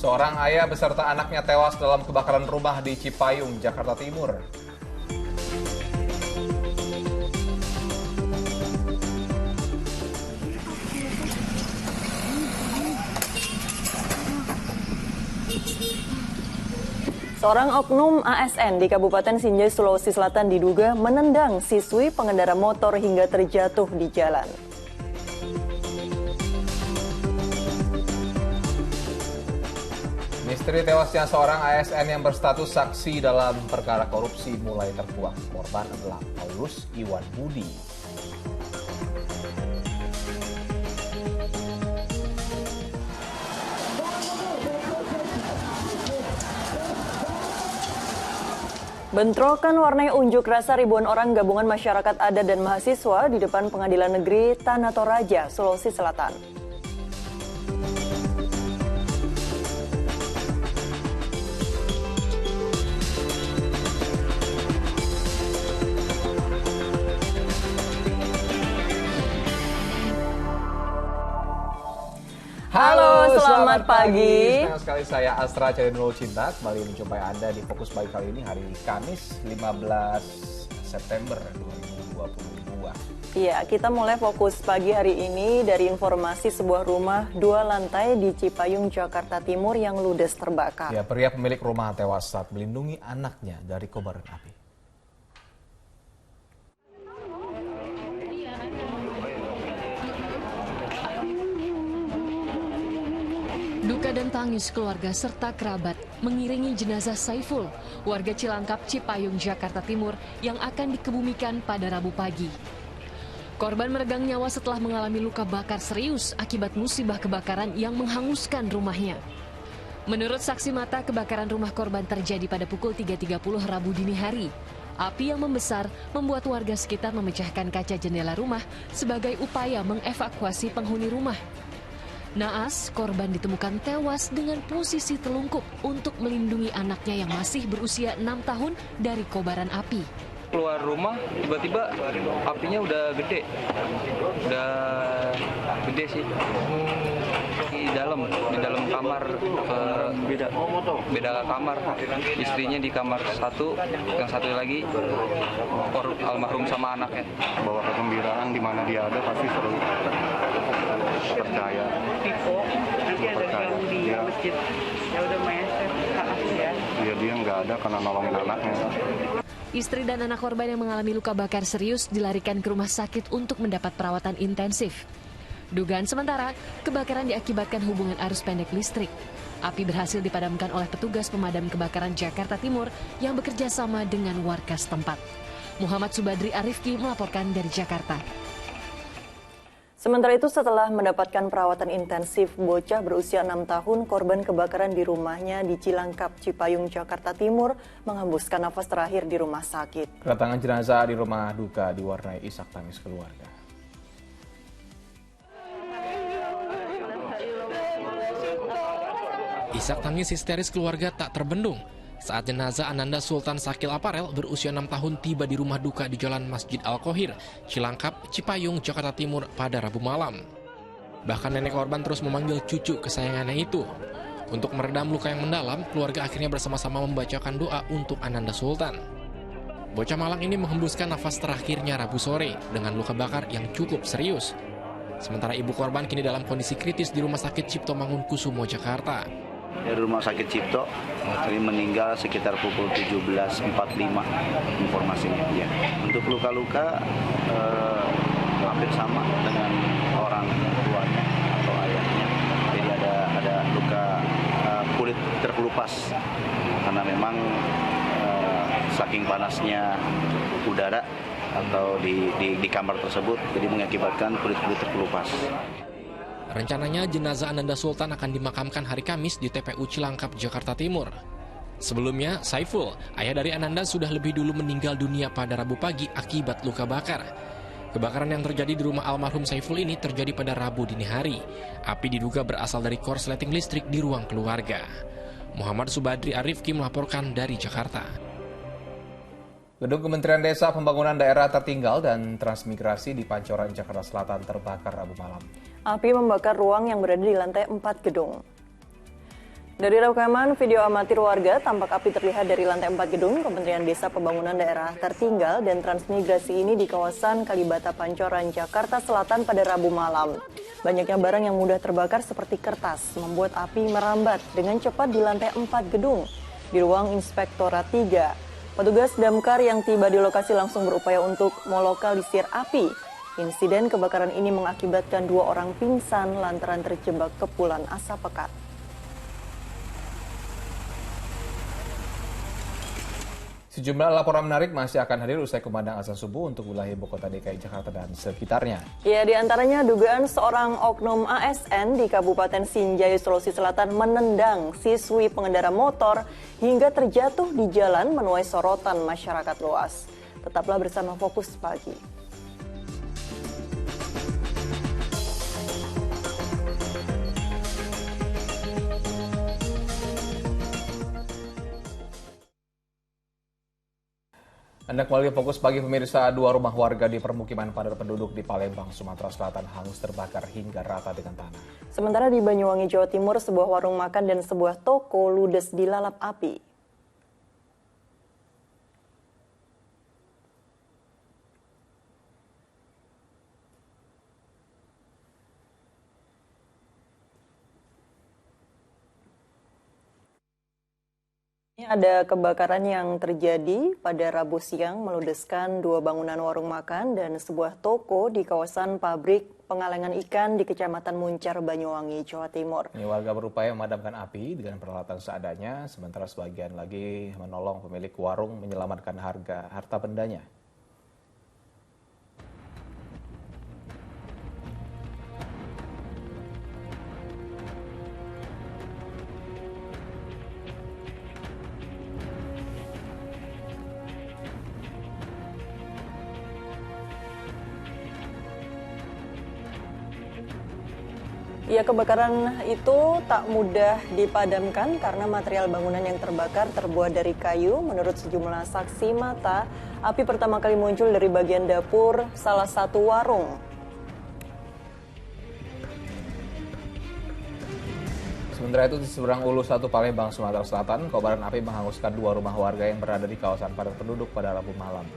Seorang ayah beserta anaknya tewas dalam kebakaran rumah di Cipayung, Jakarta Timur. Seorang oknum ASN di Kabupaten Sinjai, Sulawesi Selatan diduga menendang siswi pengendara motor hingga terjatuh di jalan. Misteri tewasnya seorang ASN yang berstatus saksi dalam perkara korupsi mulai terkuak. Korban adalah Paulus Iwan Budi. Bentrokan warnai unjuk rasa ribuan orang gabungan masyarakat adat dan mahasiswa di depan Pengadilan Negeri Tanah Toraja, Sulawesi Selatan. Halo, selamat pagi. Senang sekali saya Astra Cahyono Cinta kembali menjumpai Anda di Fokus Pagi kali ini hari Kamis 15 September 2022. Iya, kita mulai Fokus Pagi hari ini dari informasi sebuah rumah 2 lantai di Cipayung, Jakarta Timur yang ludes terbakar. Ya, pria pemilik rumah tewas saat melindungi anaknya dari kobaran api. Duka dan tangis keluarga serta kerabat mengiringi jenazah Saiful, warga Cilangkap, Cipayung, Jakarta Timur yang akan dikebumikan pada Rabu pagi. Korban meregang nyawa setelah mengalami luka bakar serius akibat musibah kebakaran yang menghanguskan rumahnya. Menurut saksi mata, kebakaran rumah korban terjadi pada pukul 3.30 Rabu dini hari. Api yang membesar membuat warga sekitar memecahkan kaca jendela rumah sebagai upaya mengevakuasi penghuni rumah. Naas, korban ditemukan tewas dengan posisi telungkup untuk melindungi anaknya yang masih berusia 6 tahun dari kobaran api. Keluar rumah, tiba-tiba apinya udah gede sih. Di dalam kamar, beda kamar. Istrinya di kamar satu, yang satu lagi almarhum sama anaknya. Bawa kegembiraan di mana dia ada pasti seru. Percaya. Nanti ada gang di masjid. Ya udah meser. Ya dia nggak ada karena nolongin anaknya. Istri dan anak korban yang mengalami luka bakar serius dilarikan ke rumah sakit untuk mendapat perawatan intensif. Dugaan sementara, kebakaran diakibatkan hubungan arus pendek listrik. Api berhasil dipadamkan oleh petugas pemadam kebakaran Jakarta Timur yang bekerja sama dengan warga setempat. Muhammad Subadri Arifki melaporkan dari Jakarta. Sementara itu, setelah mendapatkan perawatan intensif, bocah berusia 6 tahun korban kebakaran di rumahnya di Cilangkap, Cipayung, Jakarta Timur menghembuskan nafas terakhir di rumah sakit. Kedatangan jenazah di rumah duka diwarnai isak tangis keluarga. Isak tangis histeris keluarga tak terbendung saat jenazah Ananda Sultan Sakil Aparel berusia 6 tahun tiba di rumah duka di Jalan Masjid Al-Khohir, Cilangkap, Cipayung, Jakarta Timur pada Rabu malam. Bahkan nenek korban terus memanggil cucu kesayangannya itu. Untuk meredam luka yang mendalam, keluarga akhirnya bersama-sama membacakan doa untuk Ananda Sultan. Bocah malang ini menghembuskan nafas terakhirnya Rabu sore dengan luka bakar yang cukup serius. Sementara ibu korban kini dalam kondisi kritis di Rumah Sakit Cipto Mangunkusumo, Jakarta. Dari Rumah Sakit Cipto, ini meninggal sekitar pukul 17.45 informasinya. Ya. Untuk luka-luka hampir sama dengan orang tuanya atau ayahnya. Jadi ada luka kulit terkelupas karena memang saking panasnya udara atau di kamar tersebut, jadi mengakibatkan kulit-kulit terkelupas. Rencananya jenazah Ananda Sultan akan dimakamkan hari Kamis di TPU Cilangkap, Jakarta Timur. Sebelumnya, Saiful, ayah dari Ananda, sudah lebih dulu meninggal dunia pada Rabu pagi akibat luka bakar. Kebakaran yang terjadi di rumah almarhum Saiful ini terjadi pada Rabu dini hari. Api diduga berasal dari korsleting listrik di ruang keluarga. Muhammad Subadri Arifki melaporkan dari Jakarta. Gedung Kementerian Desa Pembangunan Daerah Tertinggal dan Transmigrasi di Pancoran, Jakarta Selatan terbakar Rabu malam. Api membakar ruang yang berada di lantai 4 gedung. Dari rekaman video amatir warga, tampak api terlihat dari lantai 4 gedung Kementerian Desa Pembangunan Daerah Tertinggal dan Transmigrasi ini di kawasan Kalibata Pancoran, Jakarta Selatan pada Rabu malam. Banyaknya barang yang mudah terbakar seperti kertas membuat api merambat dengan cepat di lantai 4 gedung. Di ruang Inspektorat 3, petugas damkar yang tiba di lokasi langsung berupaya untuk melokalisir api. Insiden kebakaran ini mengakibatkan 2 orang pingsan lantaran terjebak kepulan asap pekat. Sejumlah laporan menarik masih akan hadir usai kumandang azan subuh untuk wilayah ibu kota DKI Jakarta dan sekitarnya. Ya, diantaranya dugaan seorang oknum ASN di Kabupaten Sinjai, Sulawesi Selatan menendang siswi pengendara motor hingga terjatuh di jalan menuai sorotan masyarakat luas. Tetaplah bersama Fokus Pagi. Anda kembali Fokus Pagi pemirsa. 2 rumah warga di permukiman padat penduduk di Palembang, Sumatera Selatan hangus terbakar hingga rata dengan tanah. Sementara di Banyuwangi, Jawa Timur, sebuah warung makan dan sebuah toko ludes dilalap api. Ada kebakaran yang terjadi pada Rabu siang meludeskan 2 bangunan warung makan dan sebuah toko di kawasan pabrik pengalengan ikan di Kecamatan Muncar, Banyuwangi, Jawa Timur. Ini warga berupaya memadamkan api dengan peralatan seadanya, sementara sebagian lagi menolong pemilik warung menyelamatkan harta bendanya. Ya, kebakaran itu tak mudah dipadamkan karena material bangunan yang terbakar terbuat dari kayu. Menurut sejumlah saksi mata, api pertama kali muncul dari bagian dapur salah satu warung. Sementara itu di seberang Ulu 1 Palembang, Sumatera Selatan, kobaran api menghanguskan 2 rumah warga yang berada di kawasan padat penduduk pada Rabu malam.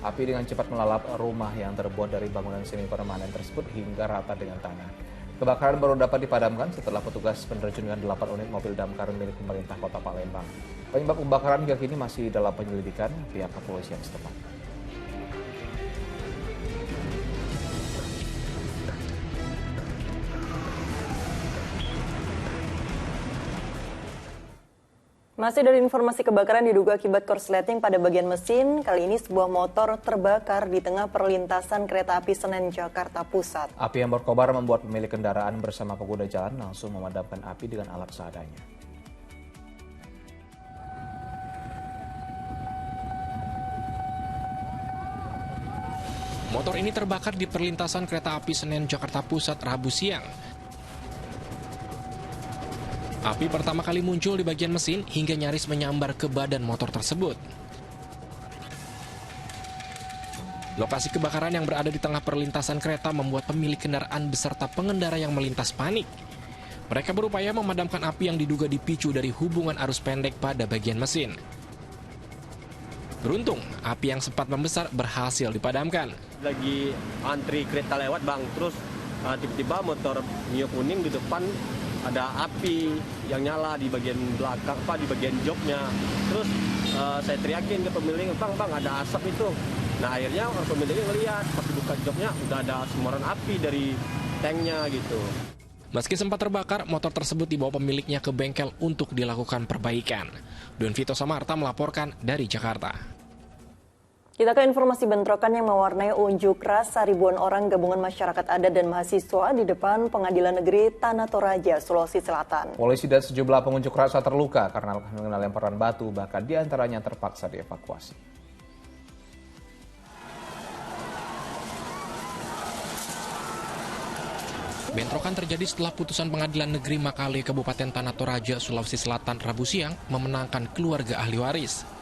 Api dengan cepat melalap rumah yang terbuat dari bangunan semi permanen tersebut hingga rata dengan tanah. Kebakaran baru dapat dipadamkan setelah petugas menerjunkan 8 unit mobil damkar milik pemerintah Kota Palembang. Penyebab kebakaran hingga kini masih dalam penyelidikan pihak kepolisian setempat. Masih dari informasi kebakaran diduga akibat korsleting pada bagian mesin. Kali ini sebuah motor terbakar di tengah perlintasan kereta api Senen, Jakarta Pusat. Api yang berkobar membuat pemilik kendaraan bersama pengguna jalan langsung memadamkan api dengan alat seadanya. Motor ini terbakar di perlintasan kereta api Senen, Jakarta Pusat, Rabu siang. Api pertama kali muncul di bagian mesin hingga nyaris menyambar ke badan motor tersebut. Lokasi kebakaran yang berada di tengah perlintasan kereta membuat pemilik kendaraan beserta pengendara yang melintas panik. Mereka berupaya memadamkan api yang diduga dipicu dari hubungan arus pendek pada bagian mesin. Beruntung, api yang sempat membesar berhasil dipadamkan. Lagi antri kereta lewat, Bang, terus tiba-tiba motor Mio kuning di depan ada api yang nyala di bagian belakang, di bagian joknya. Terus saya teriakin ke pemilik, bang ada asap itu. Nah akhirnya orang pemiliknya ngeliat, pas buka joknya udah ada sembaran api dari tanknya gitu. Meski sempat terbakar, motor tersebut dibawa pemiliknya ke bengkel untuk dilakukan perbaikan. Don Vito Samarta melaporkan dari Jakarta. Kita ke informasi bentrokan yang mewarnai unjuk rasa ribuan orang gabungan masyarakat adat dan mahasiswa di depan Pengadilan Negeri Tanah Toraja, Sulawesi Selatan. Polisi dan sejumlah pengunjuk rasa terluka karena lemparan batu, bahkan diantaranya terpaksa dievakuasi. Bentrokan terjadi setelah putusan Pengadilan Negeri Makale Kabupaten Tanah Toraja, Sulawesi Selatan, Rabu siang memenangkan keluarga ahli waris.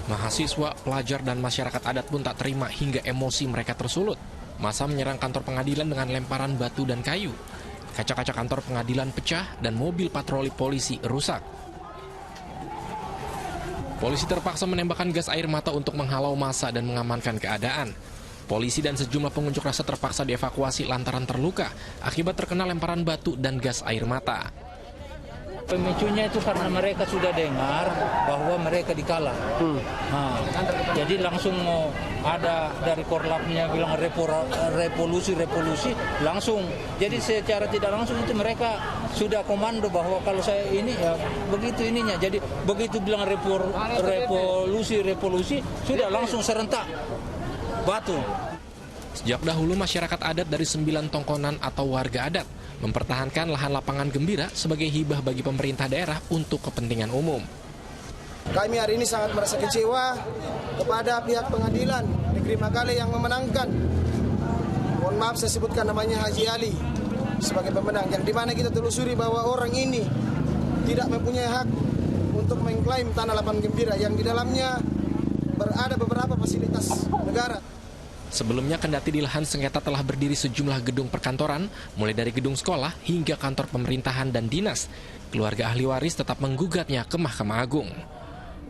Mahasiswa, pelajar, dan masyarakat adat pun tak terima hingga emosi mereka tersulut. Massa menyerang kantor pengadilan dengan lemparan batu dan kayu. Kaca-kaca kantor pengadilan pecah dan mobil patroli polisi rusak. Polisi terpaksa menembakkan gas air mata untuk menghalau massa dan mengamankan keadaan. Polisi dan sejumlah pengunjuk rasa terpaksa dievakuasi lantaran terluka akibat terkena lemparan batu dan gas air mata. Pemicunya itu karena mereka sudah dengar bahwa mereka dikalah. Jadi langsung ada dari korlapnya bilang revolusi, langsung. Jadi secara tidak langsung itu mereka sudah komando bahwa kalau saya ini ya begitu ininya. Jadi begitu bilang revolusi, sudah langsung serentak batu. Sejak dahulu masyarakat adat dari 9 tongkonan atau warga adat mempertahankan lahan lapangan gembira sebagai hibah bagi pemerintah daerah untuk kepentingan umum. Kami hari ini sangat merasa kecewa kepada pihak pengadilan negeri Magale yang memenangkan. Mohon maaf saya sebutkan namanya Haji Ali sebagai pemenang, yang dimana kita telusuri bahwa orang ini tidak mempunyai hak untuk mengklaim tanah lapangan gembira yang di dalamnya berada beberapa fasilitas negara. Sebelumnya, kendati di lahan sengketa telah berdiri sejumlah gedung perkantoran, mulai dari gedung sekolah hingga kantor pemerintahan dan dinas, keluarga ahli waris tetap menggugatnya ke Mahkamah Agung.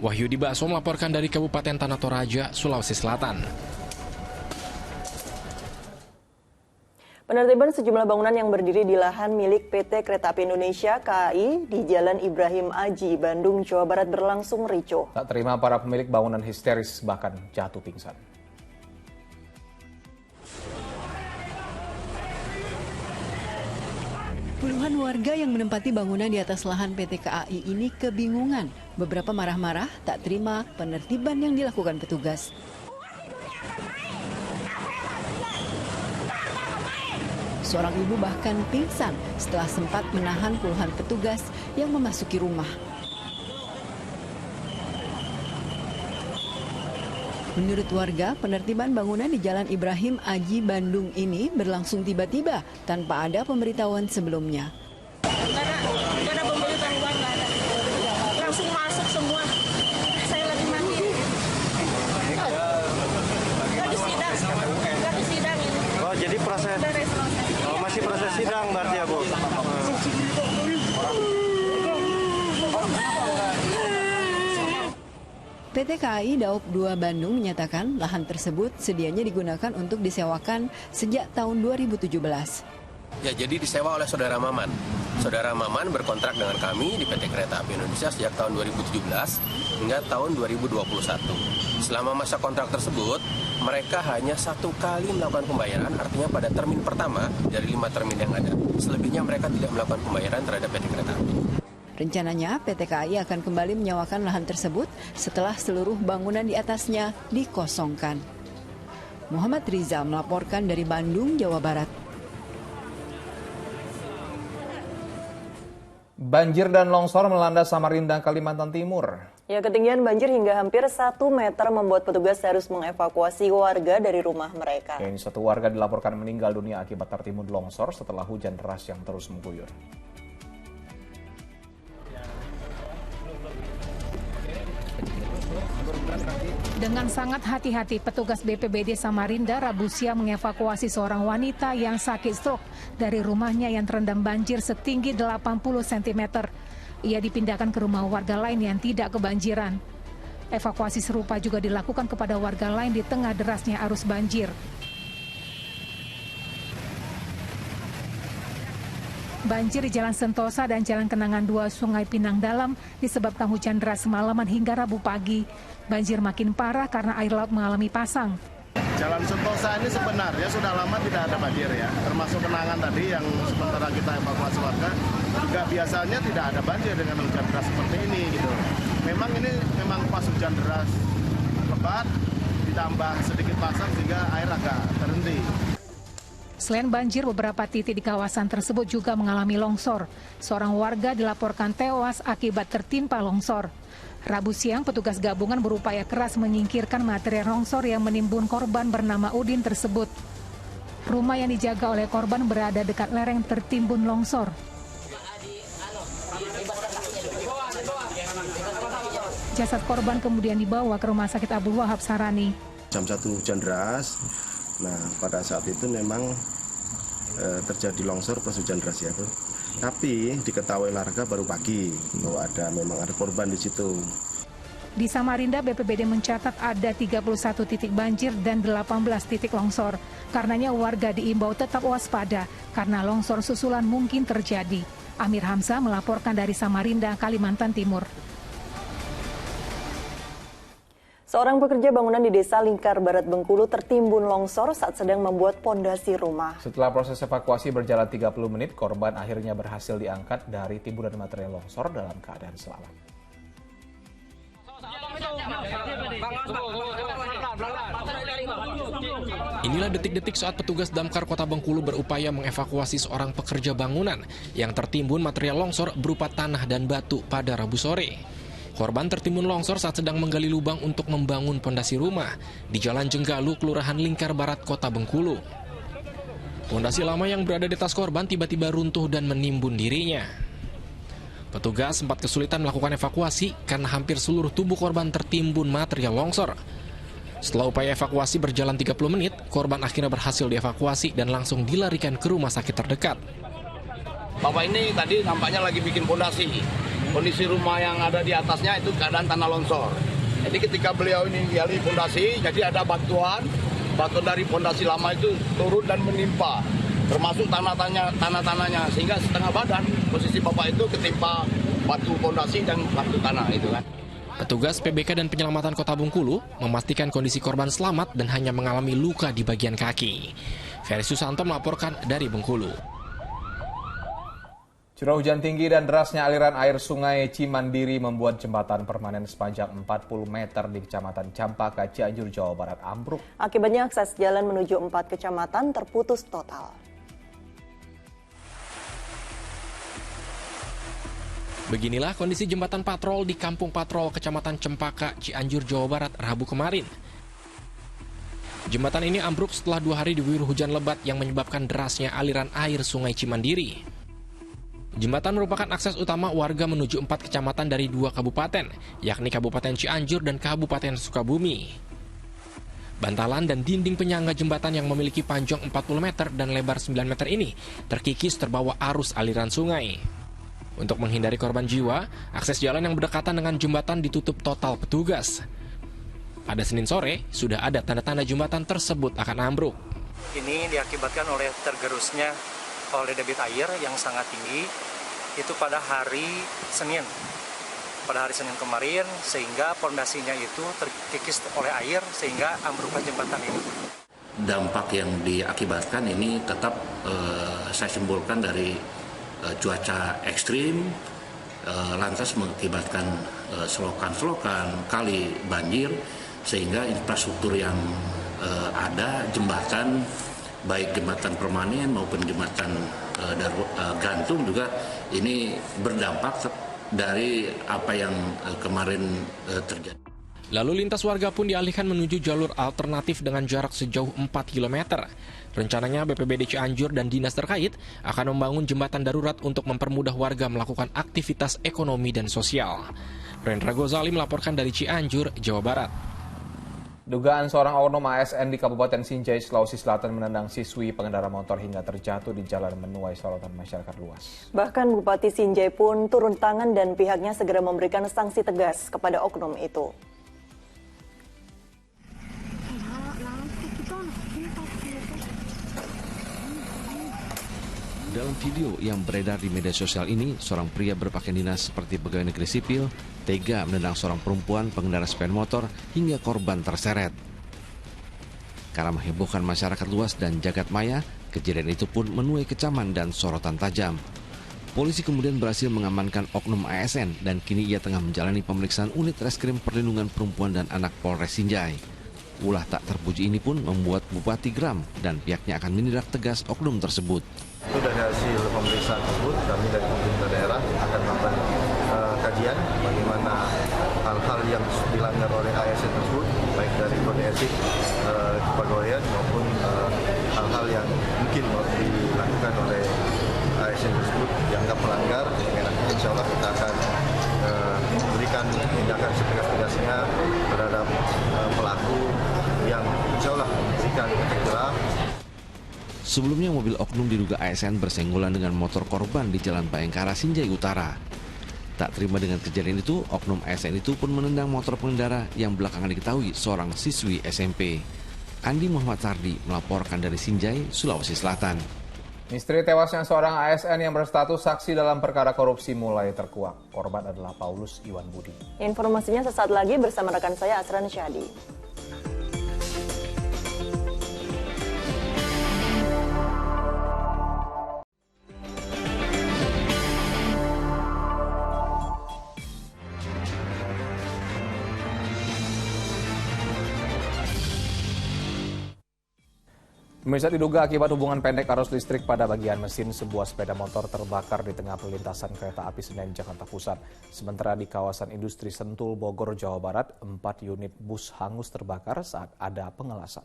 Wahyudi Baso melaporkan dari Kabupaten Tanah Toraja, Sulawesi Selatan. Penertiban sejumlah bangunan yang berdiri di lahan milik PT Kereta Api Indonesia (KAI) di Jalan Ibrahim Aji, Bandung, Jawa Barat berlangsung ricuh. Tak terima, para pemilik bangunan histeris bahkan jatuh pingsan. Puluhan warga yang menempati bangunan di atas lahan PT KAI ini kebingungan. Beberapa marah-marah tak terima penertiban yang dilakukan petugas. Seorang ibu bahkan pingsan setelah sempat menahan puluhan petugas yang memasuki rumah. Menurut warga, penertiban bangunan di Jalan Ibrahim Aji, Bandung ini berlangsung tiba-tiba tanpa ada pemberitahuan sebelumnya. Nggak ada pemberitahuan, nggak ada. Langsung masuk semua. Saya lagi mandi. Nggak di sidang ini. Oh, jadi proses. Oh, masih proses sidang berarti ya, Bu? PT KAI Daop 2 Bandung menyatakan lahan tersebut sedianya digunakan untuk disewakan sejak tahun 2017. Ya, jadi disewa oleh Saudara Maman. Saudara Maman berkontrak dengan kami di PT Kereta Api Indonesia sejak tahun 2017 hingga tahun 2021. Selama masa kontrak tersebut, mereka hanya 1 kali melakukan pembayaran, artinya pada termin pertama dari 5 termin yang ada. Selebihnya mereka tidak melakukan pembayaran terhadap PT Kereta Api. Rencananya PT KAI akan kembali menyewakan lahan tersebut setelah seluruh bangunan di atasnya dikosongkan. Muhammad Rizal melaporkan dari Bandung, Jawa Barat. Banjir dan longsor melanda Samarinda, Kalimantan Timur. Ya, ketinggian banjir hingga hampir 1 meter membuat petugas harus mengevakuasi warga dari rumah mereka. Ini 1 warga dilaporkan meninggal dunia akibat tertimbun longsor setelah hujan deras yang terus mengguyur. Dengan sangat hati-hati, petugas BPBD Samarinda Rabu siang mengevakuasi seorang wanita yang sakit stroke dari rumahnya yang terendam banjir setinggi 80 cm. Ia dipindahkan ke rumah warga lain yang tidak kebanjiran. Evakuasi serupa juga dilakukan kepada warga lain di tengah derasnya arus banjir. Banjir di Jalan Sentosa dan Jalan Kenangan 2 Sungai Pinang Dalam disebabkan hujan deras semalaman hingga Rabu pagi. Banjir makin parah karena air laut mengalami pasang. Jalan Sentosa ini sebenarnya sudah lama tidak ada banjir ya, termasuk Kenangan tadi yang sementara kita evakuasi warga, juga biasanya tidak ada banjir dengan hujan deras seperti ini gitu. Memang ini pas hujan deras lebat, ditambah sedikit pasang sehingga air agak terhenti. Selain banjir, beberapa titik di kawasan tersebut juga mengalami longsor. Seorang warga dilaporkan tewas akibat tertimpa longsor. Rabu siang, petugas gabungan berupaya keras menyingkirkan material longsor yang menimbun korban bernama Udin tersebut. Rumah yang dijaga oleh korban berada dekat lereng tertimbun longsor. Jasad korban kemudian dibawa ke Rumah Sakit Abdul Wahab Sarani. Jam 1 hujan deras. Nah, pada saat itu memang terjadi longsor plus hujan deras ya itu. Tapi diketahui warga baru pagi bahwa memang ada korban di situ. Di Samarinda, BPBD mencatat ada 31 titik banjir dan 18 titik longsor. Karenanya warga diimbau tetap waspada karena longsor susulan mungkin terjadi. Amir Hamzah melaporkan dari Samarinda, Kalimantan Timur. Seorang pekerja bangunan di Desa Lingkar Barat Bengkulu tertimbun longsor saat sedang membuat pondasi rumah. Setelah proses evakuasi berjalan 30 menit, korban akhirnya berhasil diangkat dari timbunan material longsor dalam keadaan selamat. Inilah detik-detik saat petugas damkar Kota Bengkulu berupaya mengevakuasi seorang pekerja bangunan yang tertimbun material longsor berupa tanah dan batu pada Rabu sore. Korban tertimbun longsor saat sedang menggali lubang untuk membangun pondasi rumah di Jalan Jenggalu, Kelurahan Lingkar Barat, Kota Bengkulu. Pondasi lama yang berada di atas korban tiba-tiba runtuh dan menimbun dirinya. Petugas sempat kesulitan melakukan evakuasi karena hampir seluruh tubuh korban tertimbun material longsor. Setelah upaya evakuasi berjalan 30 menit, korban akhirnya berhasil dievakuasi dan langsung dilarikan ke rumah sakit terdekat. Bapak ini tadi nampaknya lagi bikin pondasi. Kondisi rumah yang ada di atasnya itu keadaan tanah longsor. Jadi ketika beliau ini gali pondasi, jadi ada batuan dari pondasi lama itu turun dan menimpa. Termasuk tanah-tanahnya, sehingga setengah badan posisi bapak itu ketimpa batu pondasi dan batu tanah itu kan. Petugas PBK dan Penyelamatan Kota Bengkulu memastikan kondisi korban selamat dan hanya mengalami luka di bagian kaki. Ferry Susanto melaporkan dari Bengkulu. Curah hujan tinggi dan derasnya aliran air sungai Cimandiri membuat jembatan permanen sepanjang 40 meter di Kecamatan Campaka, Cianjur, Jawa Barat ambruk. Akibatnya akses jalan menuju 4 kecamatan terputus total. Beginilah kondisi jembatan patrol di Kampung Patrol, Kecamatan Cempaka, Cianjur, Jawa Barat, Rabu kemarin. Jembatan ini ambruk setelah 2 hari diguyur hujan lebat yang menyebabkan derasnya aliran air sungai Cimandiri. Jembatan merupakan akses utama warga menuju 4 kecamatan dari 2 kabupaten, yakni Kabupaten Cianjur dan Kabupaten Sukabumi. Bantalan dan dinding penyangga jembatan yang memiliki panjang 40 meter dan lebar 9 meter ini terkikis terbawa arus aliran sungai. Untuk menghindari korban jiwa, akses jalan yang berdekatan dengan jembatan ditutup total petugas. Pada Senin sore, sudah ada tanda-tanda jembatan tersebut akan ambruk. Ini diakibatkan oleh tergerusnya oleh debit air yang sangat tinggi, itu pada hari Senin. Pada hari Senin kemarin, sehingga pondasinya itu terkikis oleh air, sehingga ambruknya jembatan ini. Dampak yang diakibatkan ini tetap saya simpulkan dari cuaca ekstrim, lantas mengakibatkan selokan-selokan, kali banjir, sehingga infrastruktur yang ada, jembatan, baik jembatan permanen maupun jembatan gantung juga ini berdampak dari apa yang kemarin terjadi. Lalu lintas warga pun dialihkan menuju jalur alternatif dengan jarak sejauh 4 km. Rencananya BPBD Cianjur dan dinas terkait akan membangun jembatan darurat untuk mempermudah warga melakukan aktivitas ekonomi dan sosial. Rendra Gozali melaporkan dari Cianjur, Jawa Barat. Dugaan seorang oknum ASN di Kabupaten Sinjai, Sulawesi Selatan menendang siswi pengendara motor hingga terjatuh di jalan menuai sorotan masyarakat luas. Bahkan Bupati Sinjai pun turun tangan dan pihaknya segera memberikan sanksi tegas kepada oknum itu. Dalam video yang beredar di media sosial ini, seorang pria berpakaian dinas seperti pegawai negeri sipil tega menendang seorang perempuan pengendara sepeda motor hingga korban terseret. Karena menghebohkan masyarakat luas dan jagat maya, kejadian itu pun menuai kecaman dan sorotan tajam. Polisi kemudian berhasil mengamankan oknum ASN dan kini ia tengah menjalani pemeriksaan unit reskrim perlindungan perempuan dan anak Polres Sinjai. Ulah tak terpuji ini pun membuat Bupati geram dan pihaknya akan menindak tegas oknum tersebut. Itu dari hasil pemeriksaan tersebut, kami dari pemerintah daerah akan melakukan kajian bagaimana hal-hal yang dilanggar oleh ASN tersebut, baik dari kode etik kepegawaian maupun hal-hal yang mungkin dilakukan oleh ASN tersebut dianggap melanggar. Insya Allah kita akan berikan tindakan setegas-tegasnya terhadap pelaku yang insya Allah memberikan efek jerah. Sebelumnya mobil oknum diduga ASN bersenggolan dengan motor korban di Jalan Bayangkara, Sinjai Utara. Tak terima dengan kejadian itu, oknum ASN itu pun menendang motor pengendara yang belakangan diketahui seorang siswi SMP. Andi Muhammad Sardi melaporkan dari Sinjai, Sulawesi Selatan. Misteri tewasnya seorang ASN yang berstatus saksi dalam perkara korupsi mulai terkuak. Korban adalah Paulus Iwan Budi. Informasinya sesaat lagi bersama rekan saya Asran Syadi. Pemirsa, diduga akibat hubungan pendek arus listrik pada bagian mesin, sebuah sepeda motor terbakar di tengah perlintasan kereta api Senen, Jakarta Pusat. Sementara di kawasan industri Sentul, Bogor, Jawa Barat, 4 unit bus hangus terbakar saat ada pengelasan.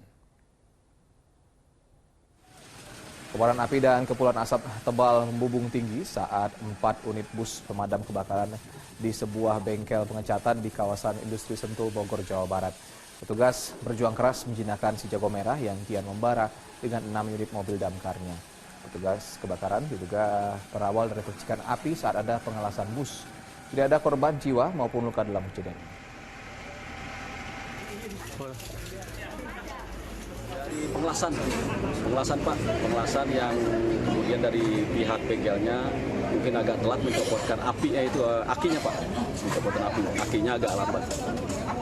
Kobaran api dan kepulan asap tebal membubung tinggi saat 4 unit bus pemadam kebakaran di sebuah bengkel pengecatan di kawasan industri Sentul, Bogor, Jawa Barat. Petugas berjuang keras menjinakkan si jago merah yang kian membara dengan 6 unit mobil damkarnya. Petugas kebakaran diduga berawal dari percikan api saat ada pengelasan bus. Tidak ada korban jiwa maupun luka dalam kejadian. Pengelasan Pak, pengelasan yang kemudian dari pihak bengkelnya mungkin agak telat mencopotkan apinya itu, akinya Pak, mencopotkan akinya agak lambat.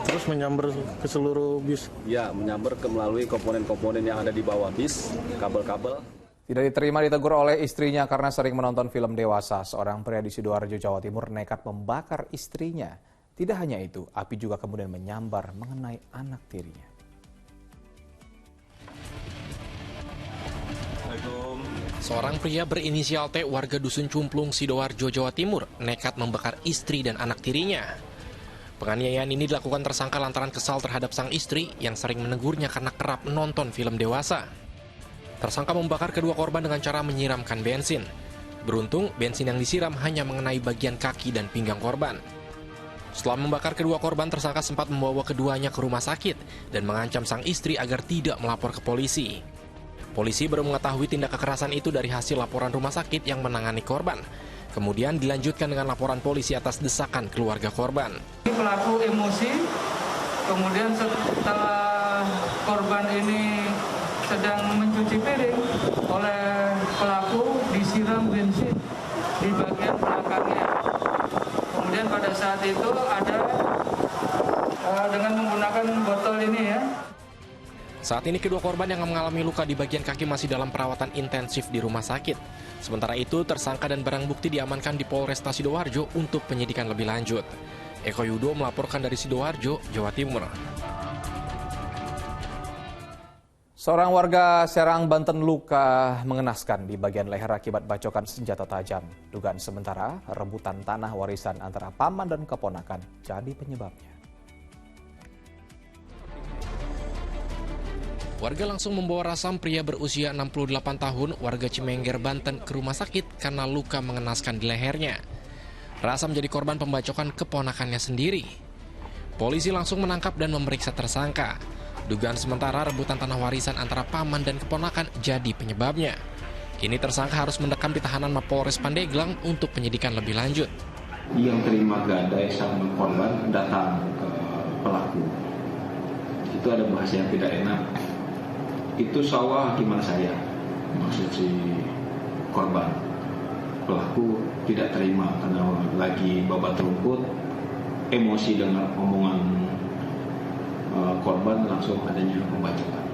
Terus menyambar ke seluruh bis? Ya, menyambar melalui komponen-komponen yang ada di bawah bis, kabel-kabel. Tidak diterima ditegur oleh istrinya karena sering menonton film dewasa. Seorang pria di Sidoarjo, Jawa Timur nekat membakar istrinya. Tidak hanya itu, api juga kemudian menyambar mengenai anak tirinya. Seorang pria berinisial T warga Dusun Cumplung, Sidoarjo, Jawa Timur nekat membakar istri dan anak tirinya. Penganiayaan ini dilakukan tersangka lantaran kesal terhadap sang istri yang sering menegurnya karena kerap menonton film dewasa. Tersangka membakar kedua korban dengan cara menyiramkan bensin. Beruntung, bensin yang disiram hanya mengenai bagian kaki dan pinggang korban. Setelah membakar kedua korban, tersangka sempat membawa keduanya ke rumah sakit dan mengancam sang istri agar tidak melapor ke polisi. Polisi baru mengetahui tindak kekerasan itu dari hasil laporan rumah sakit yang menangani korban. Kemudian dilanjutkan dengan laporan polisi atas desakan keluarga korban. Pelaku emosi, kemudian setelah korban ini sedang mencuci piring, oleh pelaku disiram bensin di bagian belakangnya. Kemudian pada saat itu ada dengan menggunakan botol ini ya. Saat ini kedua korban yang mengalami luka di bagian kaki masih dalam perawatan intensif di rumah sakit. Sementara itu, tersangka dan barang bukti diamankan di Polresta Sidoarjo untuk penyidikan lebih lanjut. Eko Yudo melaporkan dari Sidoarjo, Jawa Timur. Seorang warga Serang, Banten luka mengenaskan di bagian leher akibat bacokan senjata tajam. Dugaan sementara, rebutan tanah warisan antara paman dan keponakan jadi penyebabnya. Warga langsung membawa Rasam, pria berusia 68 tahun, warga Cimengger, Banten, ke rumah sakit karena luka mengenaskan di lehernya. Rasam menjadi korban pembacokan keponakannya sendiri. Polisi langsung menangkap dan memeriksa tersangka. Dugaan sementara rebutan tanah warisan antara paman dan keponakan jadi penyebabnya. Kini tersangka harus mendekam di tahanan Mapolres Pandeglang untuk penyidikan lebih lanjut. Yang terima gadai sama korban datang ke pelaku. Itu ada bahasa yang tidak enak. Itu sawah gimana saya, maksud si korban. Pelaku tidak terima karena lagi babat rumput, emosi dengan omongan korban, langsung adanya pembacokan.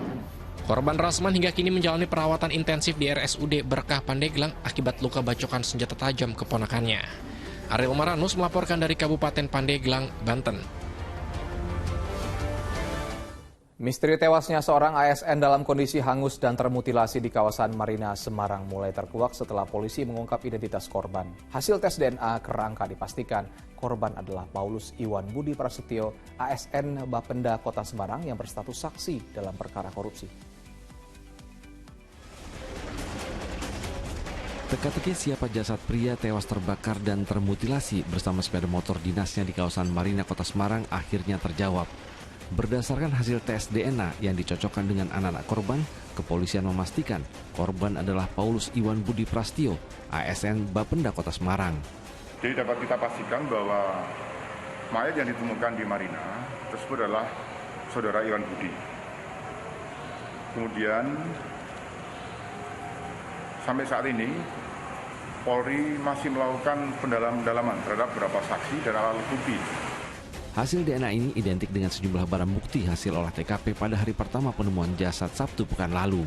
Korban Rasman hingga kini menjalani perawatan intensif di RSUD Berkah Pandeglang akibat luka bacokan senjata tajam keponakannya. Ariel Maranus melaporkan dari Kabupaten Pandeglang, Banten. Misteri tewasnya seorang ASN dalam kondisi hangus dan termutilasi di kawasan Marina, Semarang mulai terkuak setelah polisi mengungkap identitas korban. Hasil tes DNA kerangka dipastikan korban adalah Paulus Iwan Budi Prasetyo, ASN Bapenda Kota Semarang yang berstatus saksi dalam perkara korupsi. Teka-teki siapa jasad pria tewas terbakar dan termutilasi bersama sepeda motor dinasnya di kawasan Marina Kota Semarang akhirnya terjawab. Berdasarkan hasil tes DNA yang dicocokkan dengan anak-anak korban, kepolisian memastikan korban adalah Paulus Iwan Budi Prastio, ASN Bapenda Kota Semarang. Jadi dapat kita pastikan bahwa mayat yang ditemukan di Marina tersebut adalah saudara Iwan Budi. Kemudian sampai saat ini Polri masih melakukan pendalaman terhadap beberapa saksi dan alat bukti. Hasil DNA ini identik dengan sejumlah barang bukti hasil olah TKP pada hari pertama penemuan jasad Sabtu pekan lalu.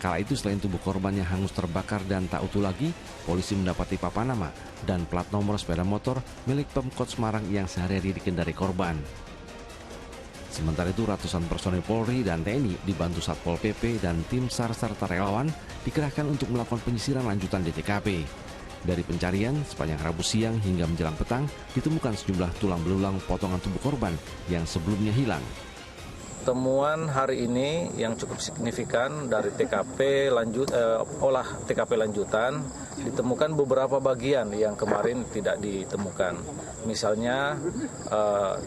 Kala itu selain tubuh korban yang hangus terbakar dan tak utuh lagi, polisi mendapati papan nama dan plat nomor sepeda motor milik Pemkot Semarang yang sehari-hari dikendari korban. Sementara itu ratusan personil Polri dan TNI dibantu Satpol PP dan tim SAR serta relawan dikerahkan untuk melakukan penyisiran lanjutan di TKP. Dari pencarian, sepanjang Rabu siang hingga menjelang petang, ditemukan sejumlah tulang belulang potongan tubuh korban yang sebelumnya hilang. Temuan hari ini yang cukup signifikan dari TKP olah TKP lanjutan, ditemukan beberapa bagian yang kemarin tidak ditemukan. Misalnya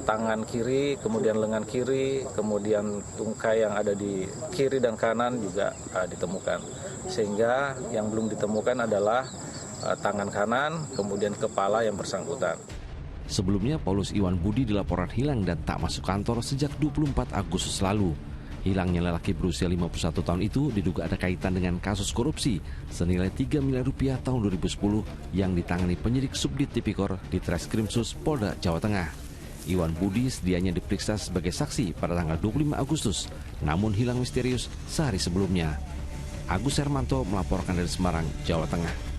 tangan kiri, kemudian lengan kiri, kemudian tungkai yang ada di kiri dan kanan juga ditemukan. Sehingga yang belum ditemukan adalah tangan kanan, kemudian kepala yang bersangkutan. Sebelumnya, Paulus Iwan Budi dilaporkan hilang dan tak masuk kantor sejak 24 Agustus lalu. Hilangnya lelaki berusia 51 tahun itu diduga ada kaitan dengan kasus korupsi senilai 3 miliar rupiah tahun 2010 yang ditangani penyidik Subdit Tipikor di Treskrimsus Polda Jawa Tengah. Iwan Budi sedianya diperiksa sebagai saksi pada tanggal 25 Agustus, namun hilang misterius sehari sebelumnya. Agus Hermanto melaporkan dari Semarang, Jawa Tengah.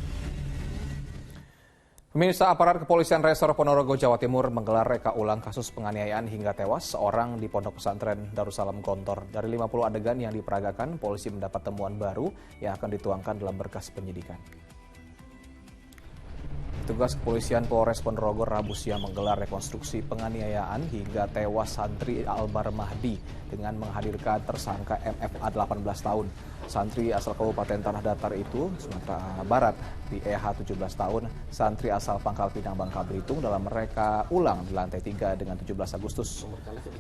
Pemirsa, aparat kepolisian Resor Ponorogo, Jawa Timur menggelar reka ulang kasus penganiayaan hingga tewas seorang di Pondok Pesantren Darussalam Gontor. Dari 50 adegan yang diperagakan, polisi mendapat temuan baru yang akan dituangkan dalam berkas penyidikan. Petugas kepolisian Polres Ponorogo Rabu siang menggelar rekonstruksi penganiayaan hingga tewas santri Albar Mahdi dengan menghadirkan tersangka MFA 18 tahun. Santri asal Kabupaten Tanah Datar itu, Sumatera Barat, di EH 17 tahun, santri asal Pangkal Pinang, Bangka Belitung dalam mereka ulang di lantai 3 dengan 17 Agustus.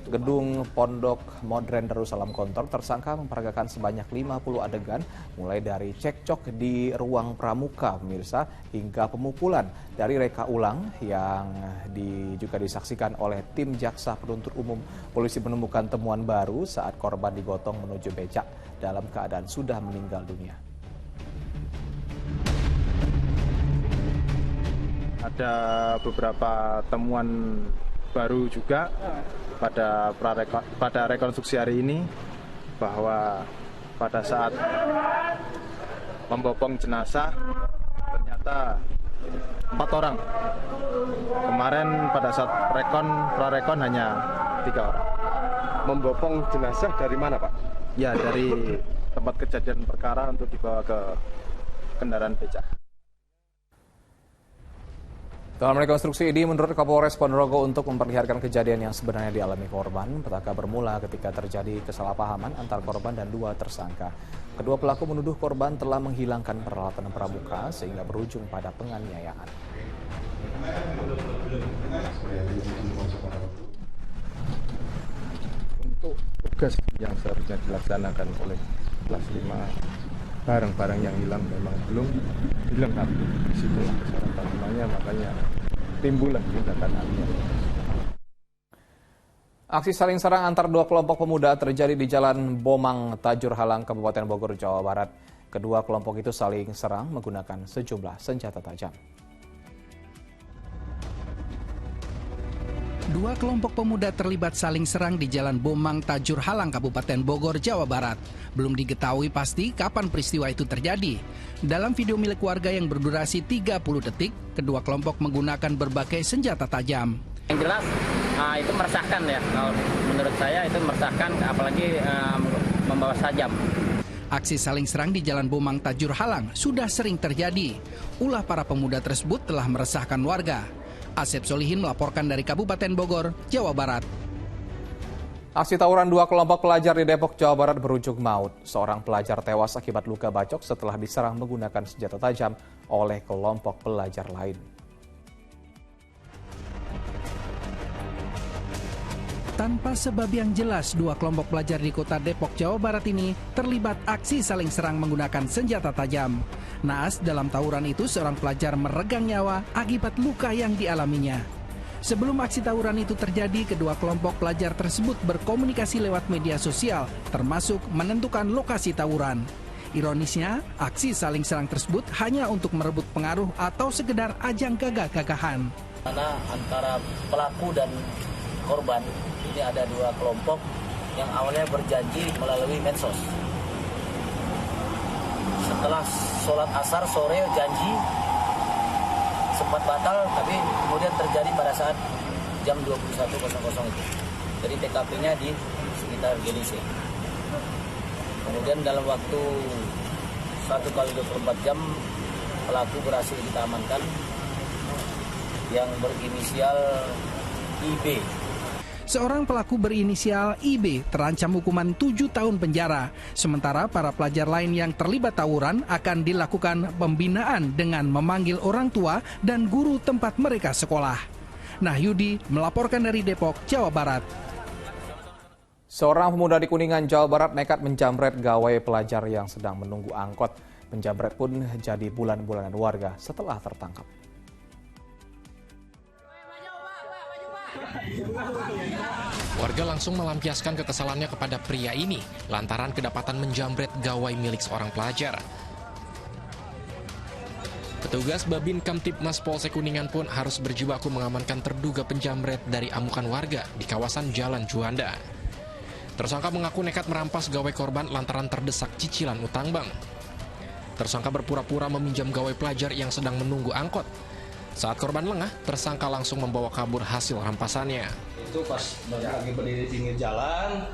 Gedung Pondok Modern Darussalam Gontor, tersangka memperagakan sebanyak 50 adegan, mulai dari cekcok di ruang pramuka, pemirsa, hingga pemukulan. Dari reka ulang yang juga disaksikan oleh tim jaksa penuntut umum, polisi menemukan temuan baru saat korban digotong menuju becak dalam keadaan sudah meninggal dunia. Ada beberapa temuan baru juga pada rekonstruksi hari ini, bahwa pada saat membopong jenazah ternyata 4 orang. Kemarin pada saat prarekon hanya 3 orang. Membopong jenazah dari mana, Pak? Ya, dari tempat kejadian perkara untuk dibawa ke kendaraan becak. Dalam rekonstruksi ini, menurut Kapolres Ponorogo, untuk memperlihatkan kejadian yang sebenarnya dialami korban, petaka bermula ketika terjadi kesalahpahaman antar korban dan 2 tersangka. Kedua pelaku menuduh korban telah menghilangkan peralatan pramuka sehingga berujung pada penganiayaan. Untuk tugas yang seharusnya dilaksanakan oleh kelas 5, barang-barang yang hilang memang belum dilengkapi. Disitulah kesalahan namanya, makanya timbullah tindakan aniaya. Aksi saling serang antar 2 kelompok pemuda terjadi di Jalan Bomang, Tajur Halang, Kabupaten Bogor, Jawa Barat. Kedua kelompok itu saling serang menggunakan sejumlah senjata tajam. 2 kelompok pemuda terlibat saling serang di Jalan Bomang, Tajur Halang, Kabupaten Bogor, Jawa Barat. Belum diketahui pasti kapan peristiwa itu terjadi. Dalam video milik warga yang berdurasi 30 detik, kedua kelompok menggunakan berbagai senjata tajam. Yang jelas itu meresahkan ya, kalau menurut saya itu meresahkan, apalagi membawa tajam. Aksi saling serang di Jalan Bomang, Tajur Halang sudah sering terjadi. Ulah para pemuda tersebut telah meresahkan warga. Asep Solihin melaporkan dari Kabupaten Bogor, Jawa Barat. Aksi tawuran 2 kelompok pelajar di Depok, Jawa Barat berujung maut. Seorang pelajar tewas akibat luka bacok setelah diserang menggunakan senjata tajam oleh kelompok pelajar lain. Tanpa sebab yang jelas, dua kelompok pelajar di kota Depok, Jawa Barat ini terlibat aksi saling serang menggunakan senjata tajam. Naas, dalam tawuran itu seorang pelajar meregang nyawa akibat luka yang dialaminya. Sebelum aksi tawuran itu terjadi, kedua kelompok pelajar tersebut berkomunikasi lewat media sosial, termasuk menentukan lokasi tawuran. Ironisnya, aksi saling serang tersebut hanya untuk merebut pengaruh atau sekedar ajang gagah-gagahan. Karena antara pelaku dan korban ini ada dua kelompok yang awalnya berjanji melalui medsos. Setelah sholat asar sore janji sempat batal, tapi kemudian terjadi pada saat jam 21.00 itu. Jadi TKP-nya di sekitar GDC. Kemudian dalam waktu 1x24 jam pelaku berhasil kita amankan yang berinisial IB. Seorang pelaku berinisial IB terancam hukuman 7 tahun penjara. Sementara para pelajar lain yang terlibat tawuran akan dilakukan pembinaan dengan memanggil orang tua dan guru tempat mereka sekolah. Nahyudi melaporkan dari Depok, Jawa Barat. Seorang pemuda di Kuningan, Jawa Barat nekat menjamret gawai pelajar yang sedang menunggu angkot. Penjamret pun jadi bulan-bulanan warga setelah tertangkap. Warga langsung melampiaskan kekesalannya kepada pria ini lantaran kedapatan menjamret gawai milik seorang pelajar. Petugas Babin Kamtibmas Polsek Kuningan pun harus berjibaku mengamankan terduga penjamret dari amukan warga di kawasan Jalan Juanda. Tersangka mengaku nekat merampas gawai korban lantaran terdesak cicilan utang bank. Tersangka berpura-pura meminjam gawai pelajar yang sedang menunggu angkot. Saat korban lengah, tersangka langsung membawa kabur hasil rampasannya. Itu pas lagi berdiri di pinggir jalan,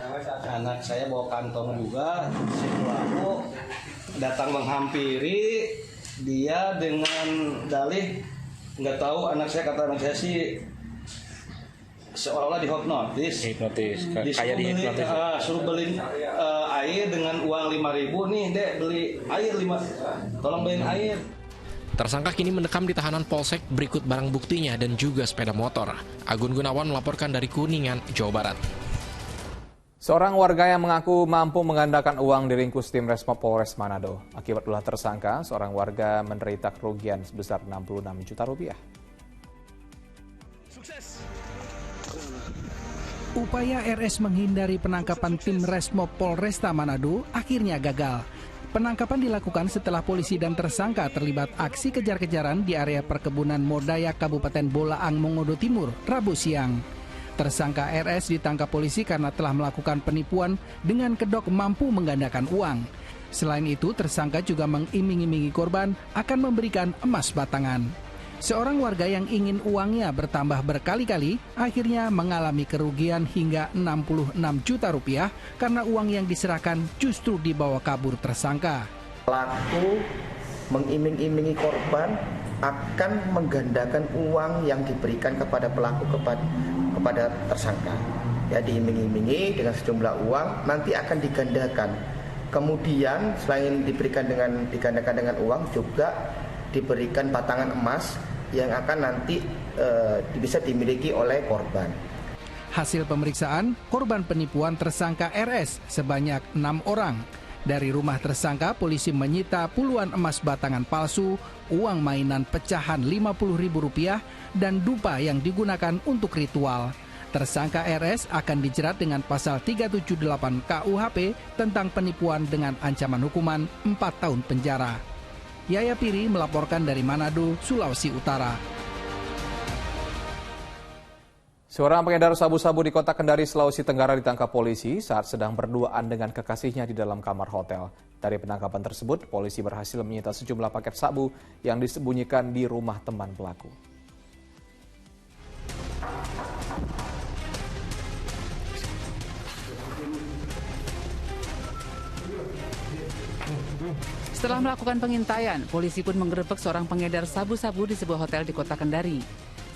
anak saya bawa kantong juga, si pelaku datang menghampiri, dia dengan dalih nggak tahu kata anak saya sih seolah-olah dihipnotis. Kayak dihipnotis. Suruh beli air dengan uang 5.000 nih, Dek, beli air 5. Tolong beliin air. Tersangka kini mendekam di tahanan Polsek berikut barang buktinya dan juga sepeda motor. Agun Gunawan melaporkan dari Kuningan, Jawa Barat. Seorang warga yang mengaku mampu menggandakan uang diringkus tim Resmob Polres Manado. Akibat ulah tersangka, seorang warga menderita kerugian sebesar 66 juta rupiah. Upaya RS menghindari penangkapan tim Resmob Polresta Manado akhirnya gagal. Penangkapan dilakukan setelah polisi dan tersangka terlibat aksi kejar-kejaran di area perkebunan Modaya Kabupaten Bolaang, Mongodo Timur, Rabu siang. Tersangka RS ditangkap polisi karena telah melakukan penipuan dengan kedok mampu menggandakan uang. Selain itu, tersangka juga mengiming-imingi korban akan memberikan emas batangan. Seorang warga yang ingin uangnya bertambah berkali-kali akhirnya mengalami kerugian hingga 66 juta rupiah karena uang yang diserahkan justru dibawa kabur tersangka. Pelaku mengiming-imingi korban akan menggandakan uang yang diberikan kepada pelaku kepada tersangka. Ya, diiming-imingi dengan sejumlah uang nanti akan digandakan. Kemudian selain digandakan dengan uang juga diberikan batangan emas yang akan nanti bisa dimiliki oleh korban. Hasil pemeriksaan, korban penipuan tersangka RS sebanyak 6 orang. Dari rumah tersangka, polisi menyita puluhan emas batangan palsu, uang mainan pecahan Rp50.000, dan dupa yang digunakan untuk ritual. Tersangka RS akan dijerat dengan pasal 378 KUHP tentang penipuan dengan ancaman hukuman 4 tahun penjara. Yaya Piri melaporkan dari Manado, Sulawesi Utara. Seorang pengedar sabu-sabu di kota Kendari, Sulawesi Tenggara ditangkap polisi saat sedang berduaan dengan kekasihnya di dalam kamar hotel. Dari penangkapan tersebut, polisi berhasil menyita sejumlah paket sabu yang disembunyikan di rumah teman pelaku. Setelah melakukan pengintaian, polisi pun menggerebek seorang pengedar sabu-sabu di sebuah hotel di kota Kendari.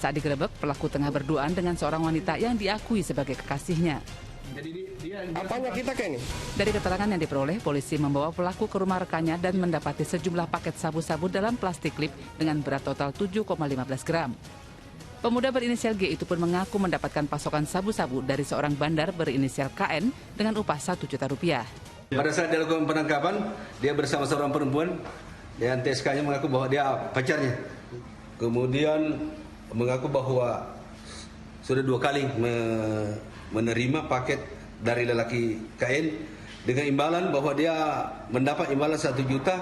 Saat digerebek, pelaku tengah berduaan dengan seorang wanita yang diakui sebagai kekasihnya. Apanya kita kayak ini? Dari keterangan yang diperoleh, polisi membawa pelaku ke rumah rekannya dan mendapati sejumlah paket sabu-sabu dalam plastik klip dengan berat total 7,15 gram. Pemuda berinisial G itu pun mengaku mendapatkan pasokan sabu-sabu dari seorang bandar berinisial KN dengan upah Rp1 juta. Pada saat dilakukan penangkapan, dia bersama seorang perempuan dan TSK-nya mengaku bahwa dia pacarnya. Kemudian mengaku bahwa sudah 2 kali menerima paket dari lelaki KN dengan imbalan bahwa dia mendapat imbalan Rp1 juta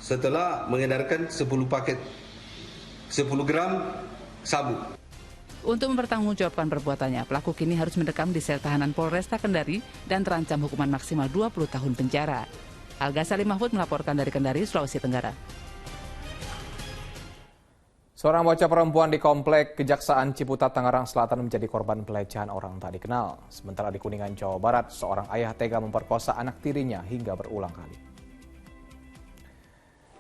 setelah mengedarkan 10 paket 10 gram sabu. Untuk mempertanggungjawabkan perbuatannya, pelaku kini harus mendekam di sel tahanan Polresta Kendari dan terancam hukuman maksimal 20 tahun penjara. Alga Salim Mahfud melaporkan dari Kendari, Sulawesi Tenggara. Seorang bocah perempuan di Komplek Kejaksaan Ciputat, Tangerang Selatan menjadi korban pelecehan orang tak dikenal. Sementara di Kuningan, Jawa Barat, seorang ayah tega memperkosa anak tirinya hingga berulang kali.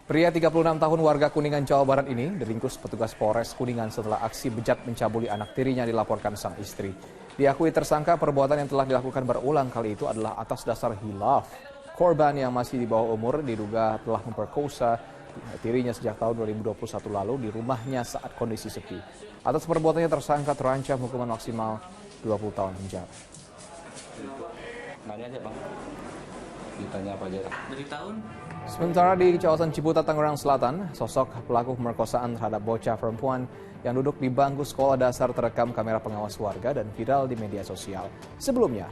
Pria 36 tahun warga Kuningan, Jawa Barat ini diringkus petugas Polres Kuningan setelah aksi bejat mencabuli anak tirinya dilaporkan sang istri. Diakui tersangka perbuatan yang telah dilakukan berulang kali itu adalah atas dasar hilaf. Korban yang masih di bawah umur diduga telah memperkosa tirinya sejak tahun 2021 lalu di rumahnya saat kondisi sepi. Atas perbuatannya tersangka terancam hukuman maksimal 20 tahun penjara. Nanya aja Bang, ditanya apa aja? Dari tahun? Sementara di kawasan Ciputat, Tangerang Selatan, sosok pelaku pemerkosaan terhadap bocah perempuan yang duduk di bangku sekolah dasar terekam kamera pengawas warga dan viral di media sosial. Sebelumnya,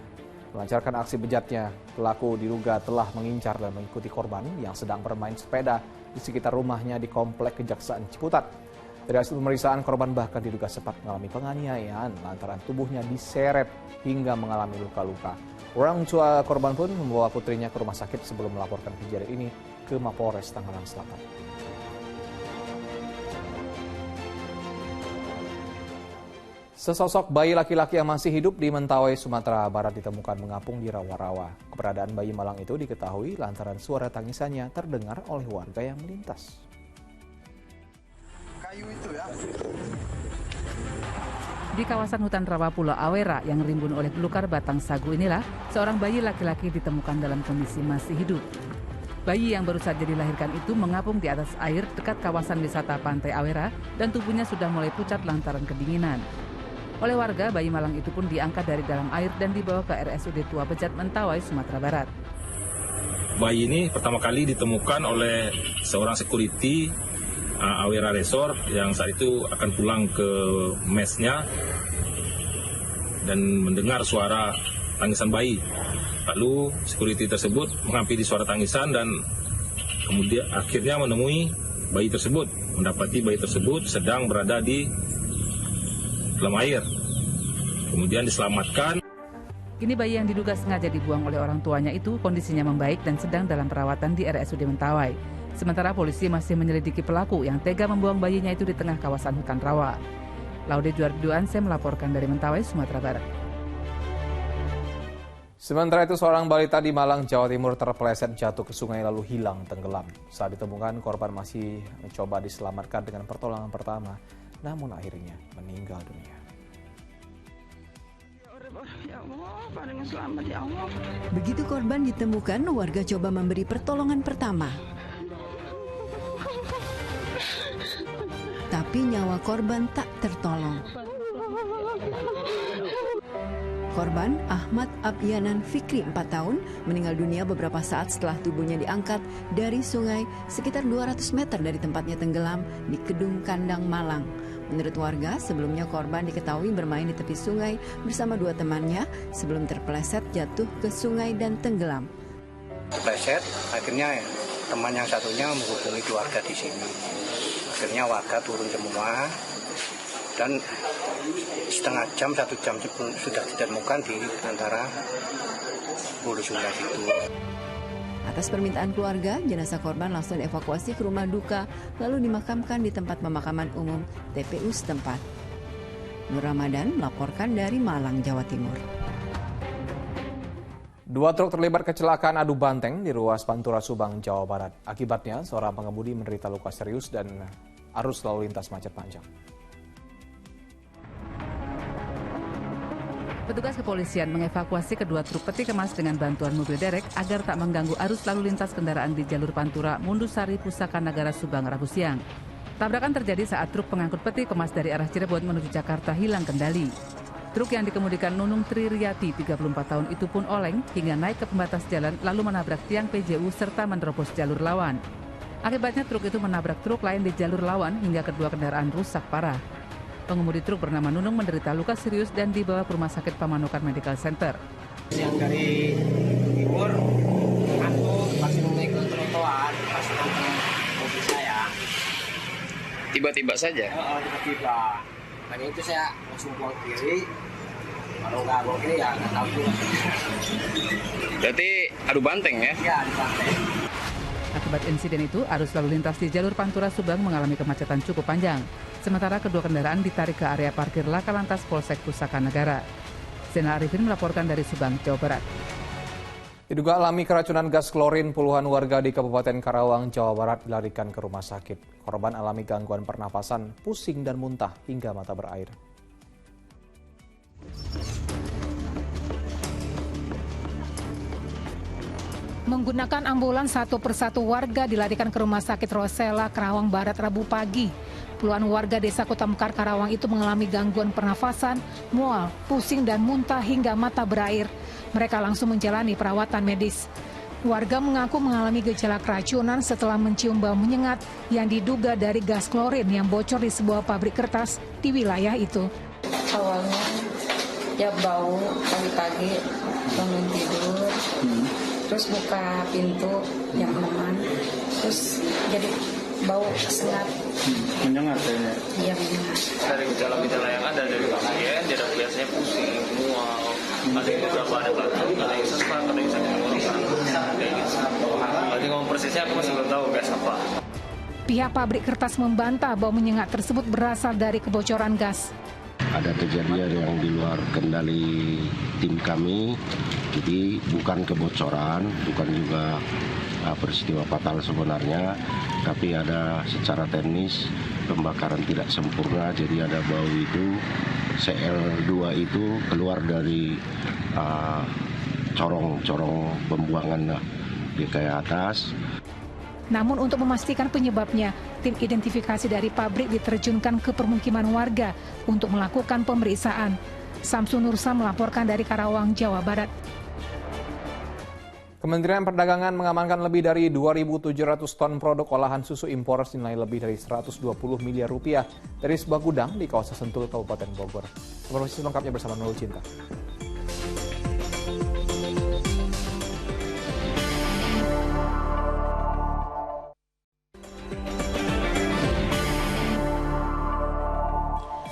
melancarkan aksi bejatnya, pelaku diduga telah mengincar dan mengikuti korban yang sedang bermain sepeda di sekitar rumahnya di Komplek Kejaksaan Ciputat. Dari hasil pemeriksaan, korban bahkan diduga sempat mengalami penganiayaan lantaran tubuhnya diseret hingga mengalami luka-luka. Orang tua korban pun membawa putrinya ke rumah sakit sebelum melaporkan kejadian ini ke Mapolres Tangerang Selatan. Sesosok bayi laki-laki yang masih hidup di Mentawai, Sumatera Barat ditemukan mengapung di rawa-rawa. Keberadaan bayi malang itu diketahui lantaran suara tangisannya terdengar oleh warga yang melintas. Kayu itu ya. Di kawasan hutan rawa Pulau Awera yang rimbun oleh belukar batang sagu inilah, seorang bayi laki-laki ditemukan dalam kondisi masih hidup. Bayi yang baru saja dilahirkan itu mengapung di atas air dekat kawasan wisata Pantai Awera dan tubuhnya sudah mulai pucat lantaran kedinginan. Oleh warga, bayi malang itu pun diangkat dari dalam air dan dibawa ke RSUD Tua Bejat, Mentawai, Sumatera Barat. Bayi ini pertama kali ditemukan oleh seorang security Awera Resort yang saat itu akan pulang ke mesnya dan mendengar suara tangisan bayi. Lalu security tersebut menghampiri suara tangisan dan kemudian akhirnya menemui bayi tersebut, mendapati bayi tersebut sedang berada di dalam air. Kemudian diselamatkan. Kini bayi yang diduga sengaja dibuang oleh orang tuanya itu kondisinya membaik dan sedang dalam perawatan di RSUD Mentawai. Sementara polisi masih menyelidiki pelaku yang tega membuang bayinya itu di tengah kawasan hutan rawa. Laude Juarduan, saya melaporkan dari Mentawai, Sumatera Barat. Sementara itu, seorang balita di Malang, Jawa Timur terpeleset jatuh ke sungai lalu hilang tenggelam. Saat ditemukan, korban masih mencoba diselamatkan dengan pertolongan pertama, namun akhirnya meninggal dunia. Begitu korban ditemukan, warga coba memberi pertolongan pertama. Tapi nyawa korban tak tertolong. Korban Ahmad Abyanan Fikri 4 tahun meninggal dunia beberapa saat setelah tubuhnya diangkat dari sungai sekitar 200 meter dari tempatnya tenggelam di Kedung Kandang, Malang. Menurut warga, sebelumnya korban diketahui bermain di tepi sungai bersama 2 temannya sebelum terpeleset jatuh ke sungai dan tenggelam. Terpeleset, akhirnya teman yang satunya menghubungi keluarga di sini. Akhirnya warga turun semua dan setengah jam, 1 jam sudah ditemukan di antara hulu sungai itu. Atas permintaan keluarga, jenazah korban langsung dievakuasi ke rumah duka lalu dimakamkan di tempat pemakaman umum TPU setempat. Nur Ramadan melaporkan dari Malang, Jawa Timur. 2 truk terlibat kecelakaan adu banteng di ruas Pantura Subang, Jawa Barat. Akibatnya, seorang pengemudi menderita luka serius dan arus lalu lintas macet panjang. Petugas kepolisian mengevakuasi kedua truk peti kemas dengan bantuan mobil derek agar tak mengganggu arus lalu lintas kendaraan di jalur Pantura Mundusari Pusaka Nagara Subang Rabu siang. Tabrakan terjadi saat truk pengangkut peti kemas dari arah Cirebon menuju Jakarta hilang kendali. Truk yang dikemudikan Nunung Tririati, 34 tahun itu pun oleng hingga naik ke pembatas jalan lalu menabrak tiang PJU serta menerobos jalur lawan. Akibatnya truk itu menabrak truk lain di jalur lawan hingga kedua kendaraan rusak parah. Pengemudi truk bernama Nunung menderita luka serius dan dibawa ke Rumah Sakit Pamanukan Medical Center. Yang dari timur, aku masih naik ke trotoar, pas nonton mobil saya. Tiba-tiba saja? Tiba-tiba. Makanya itu saya langsung belok kiri. Kalau nggak belok kiri ya nggak tahu juga. Berarti adu banteng ya? Iya, adu banteng. Akibat insiden itu, arus lalu lintas di jalur Pantura Subang mengalami kemacetan cukup panjang. Sementara kedua kendaraan ditarik ke area parkir Laka Lantas Polsek Pusaka Negara. Zainal Arifin melaporkan dari Subang, Jawa Barat. Diduga alami keracunan gas klorin, puluhan warga di Kabupaten Karawang, Jawa Barat dilarikan ke rumah sakit. Korban alami gangguan pernapasan, pusing dan muntah hingga mata berair. Menggunakan ambulans satu persatu warga dilarikan ke Rumah Sakit Rosela, Karawang Barat, Rabu pagi. Puluhan warga desa Kota Mekar, Karawang itu mengalami gangguan pernafasan, mual, pusing dan muntah hingga mata berair. Mereka langsung menjalani perawatan medis. Warga mengaku mengalami gejala keracunan setelah mencium bau menyengat yang diduga dari gas klorin yang bocor di sebuah pabrik kertas di wilayah itu. Awalnya ya bau pagi-pagi bangun tidur, terus buka pintu yang aman, terus jadi bau sengat. Menyengat kayaknya? Iya, menyengat. Dari gejala-gejala yang ada dari pasien, dia biasanya pusing, mual, ada yang beberapa ada batuk, ada yang sesak, ada yang sakit tenggorokan, kayak gitu. Berarti ngomong persisnya aku masih belum tahu gas apa. Pihak pabrik kertas membantah bau menyengat tersebut berasal dari kebocoran gas. Ada kejadian yang di luar kendali tim kami, jadi bukan kebocoran, bukan juga peristiwa fatal sebenarnya, tapi ada secara teknis pembakaran tidak sempurna, jadi ada bau itu, CL2 itu keluar dari corong pembuangan di kayak atas. Namun untuk memastikan penyebabnya, tim identifikasi dari pabrik diterjunkan ke permukiman warga untuk melakukan pemeriksaan. Samsun Nursa melaporkan dari Karawang, Jawa Barat. Kementerian Perdagangan mengamankan lebih dari 2.700 ton produk olahan susu impor senilai lebih dari 120 miliar rupiah dari sebuah gudang di kawasan Sentul, Kabupaten Bogor. Informasi lengkapnya bersama Nurul Cinta.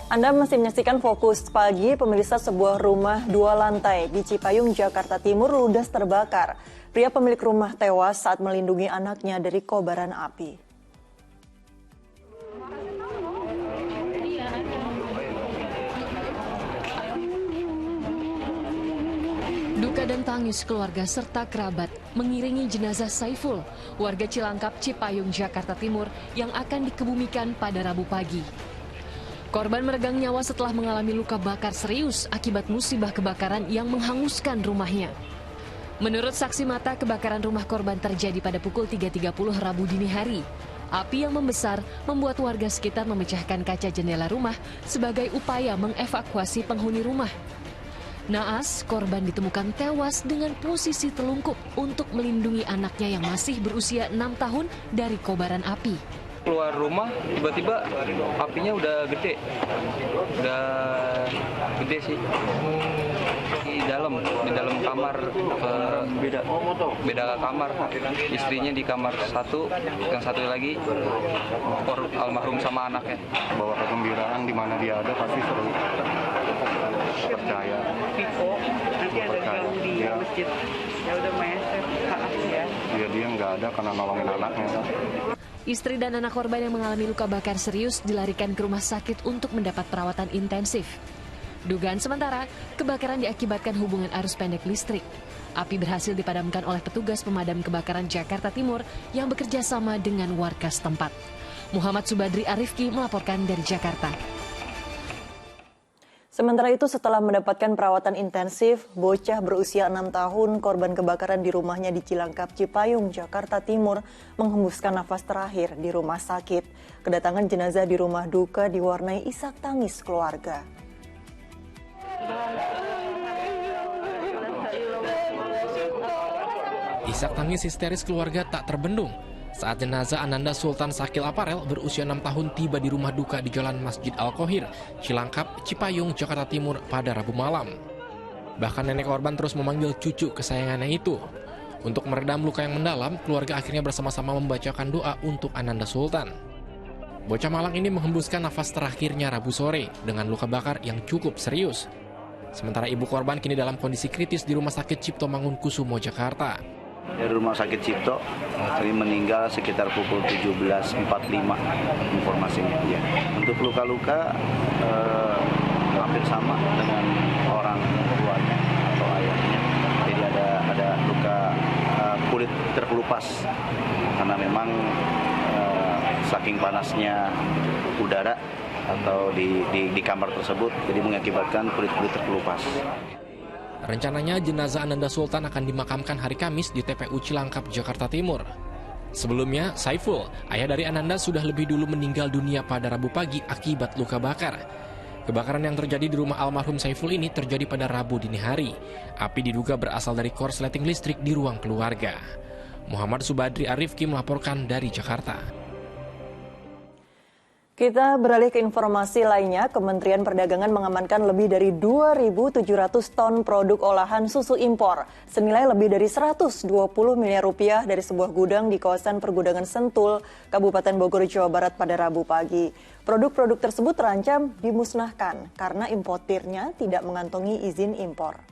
Anda masih menyaksikan Fokus Pagi. Pemirsa, sebuah rumah 2 lantai di Cipayung, Jakarta Timur ludes terbakar. Pria pemilik rumah tewas saat melindungi anaknya dari kobaran api. Duka dan tangis keluarga serta kerabat mengiringi jenazah Saiful, warga Cilangkap, Cipayung, Jakarta Timur yang akan dikebumikan pada Rabu pagi. Korban meregang nyawa setelah mengalami luka bakar serius akibat musibah kebakaran yang menghanguskan rumahnya. Menurut saksi mata, kebakaran rumah korban terjadi pada pukul 3.30 Rabu dini hari. Api yang membesar membuat warga sekitar memecahkan kaca jendela rumah sebagai upaya mengevakuasi penghuni rumah. Naas, korban ditemukan tewas dengan posisi telungkup untuk melindungi anaknya yang masih berusia 6 tahun dari kobaran api. Keluar rumah, tiba-tiba apinya udah gede sih. Di dalam kamar, beda kamar. Istrinya di kamar satu, yang satu lagi almarhum sama anaknya. Bahwa kegembiraan di mana dia ada pasti seru. Percaya. Nanti ada gang di masjid. Ya udah meser, ya. Dia nggak ada karena nolongin anaknya. Istri dan anak korban yang mengalami luka bakar serius dilarikan ke rumah sakit untuk mendapat perawatan intensif. Dugaan sementara, kebakaran diakibatkan hubungan arus pendek listrik. Api berhasil dipadamkan oleh petugas pemadam kebakaran Jakarta Timur yang bekerja sama dengan warga setempat. Muhammad Subadri Arifki melaporkan dari Jakarta. Sementara itu, setelah mendapatkan perawatan intensif, bocah berusia 6 tahun korban kebakaran di rumahnya di Cilangkap, Cipayung, Jakarta Timur menghembuskan nafas terakhir di rumah sakit. Kedatangan jenazah di rumah duka diwarnai isak tangis keluarga. Isak tangis histeris keluarga tak terbendung saat jenazah Ananda Sultan Sakil Aparel berusia 6 tahun tiba di rumah duka di Jalan Masjid Al-Qohir, Cilangkap, Cipayung, Jakarta Timur pada Rabu malam. Bahkan nenek korban terus memanggil cucu kesayangannya itu. Untuk meredam luka yang mendalam, keluarga akhirnya bersama-sama membacakan doa untuk Ananda Sultan. Bocah malang ini menghembuskan nafas terakhirnya Rabu sore dengan luka bakar yang cukup serius. Sementara ibu korban kini dalam kondisi kritis di Rumah Sakit Cipto Mangunkusumo, Jakarta. Dari Rumah Sakit Cipto, kami meninggal sekitar pukul 17.45 informasinya. Ya. Untuk luka-luka hampir sama dengan orang tuanya atau ayahnya. Jadi ada luka kulit terkelupas karena memang saking panasnya udara atau di kamar tersebut, jadi mengakibatkan kulit-kulit terkelupas. Rencananya jenazah Ananda Sultan akan dimakamkan hari Kamis di TPU Cilangkap, Jakarta Timur. Sebelumnya, Saiful, ayah dari Ananda, sudah lebih dulu meninggal dunia pada Rabu pagi akibat luka bakar. Kebakaran yang terjadi di rumah almarhum Saiful ini terjadi pada Rabu dini hari. Api diduga berasal dari korsleting listrik di ruang keluarga. Muhammad Subadri Arifki melaporkan dari Jakarta. Kita beralih ke informasi lainnya. Kementerian Perdagangan mengamankan lebih dari 2.700 ton produk olahan susu impor senilai lebih dari 120 miliar rupiah dari sebuah gudang di kawasan Pergudangan Sentul, Kabupaten Bogor, Jawa Barat pada Rabu pagi. Produk-produk tersebut terancam dimusnahkan karena importirnya tidak mengantongi izin impor.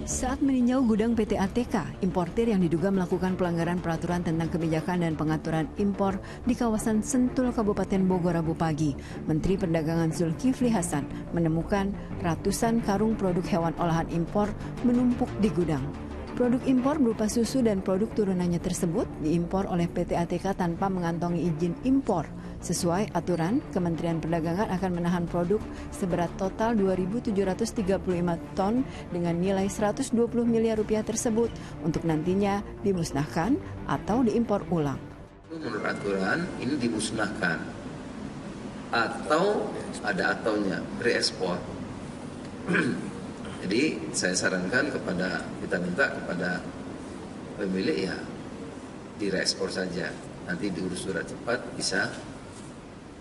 Saat meninjau gudang PT ATK, importir yang diduga melakukan pelanggaran peraturan tentang kebijakan dan pengaturan impor di kawasan Sentul, Kabupaten Bogor Rabu pagi, Menteri Perdagangan Zulkifli Hasan menemukan ratusan karung produk hewan olahan impor menumpuk di gudang. Produk impor berupa susu dan produk turunannya tersebut diimpor oleh PT ATK tanpa mengantongi izin impor. Sesuai aturan, Kementerian Perdagangan akan menahan produk seberat total 2.735 ton dengan nilai 120 miliar rupiah tersebut untuk nantinya dimusnahkan atau diimpor ulang. Menurut aturan ini dimusnahkan atau ada ataunya reekspor. Jadi saya sarankan kita minta kepada pemilik ya direekspor saja. Nanti diurus surat cepat bisa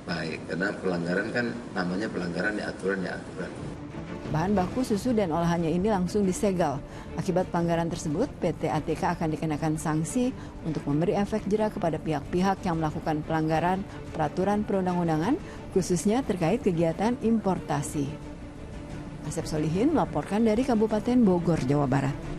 baik, karena pelanggaran kan namanya pelanggaran ya aturan. Bahan baku susu dan olahannya ini langsung disegel. Akibat pelanggaran tersebut, PT ATK akan dikenakan sanksi untuk memberi efek jera kepada pihak-pihak yang melakukan pelanggaran peraturan perundang-undangan, khususnya terkait kegiatan importasi. Asep Solihin melaporkan dari Kabupaten Bogor, Jawa Barat.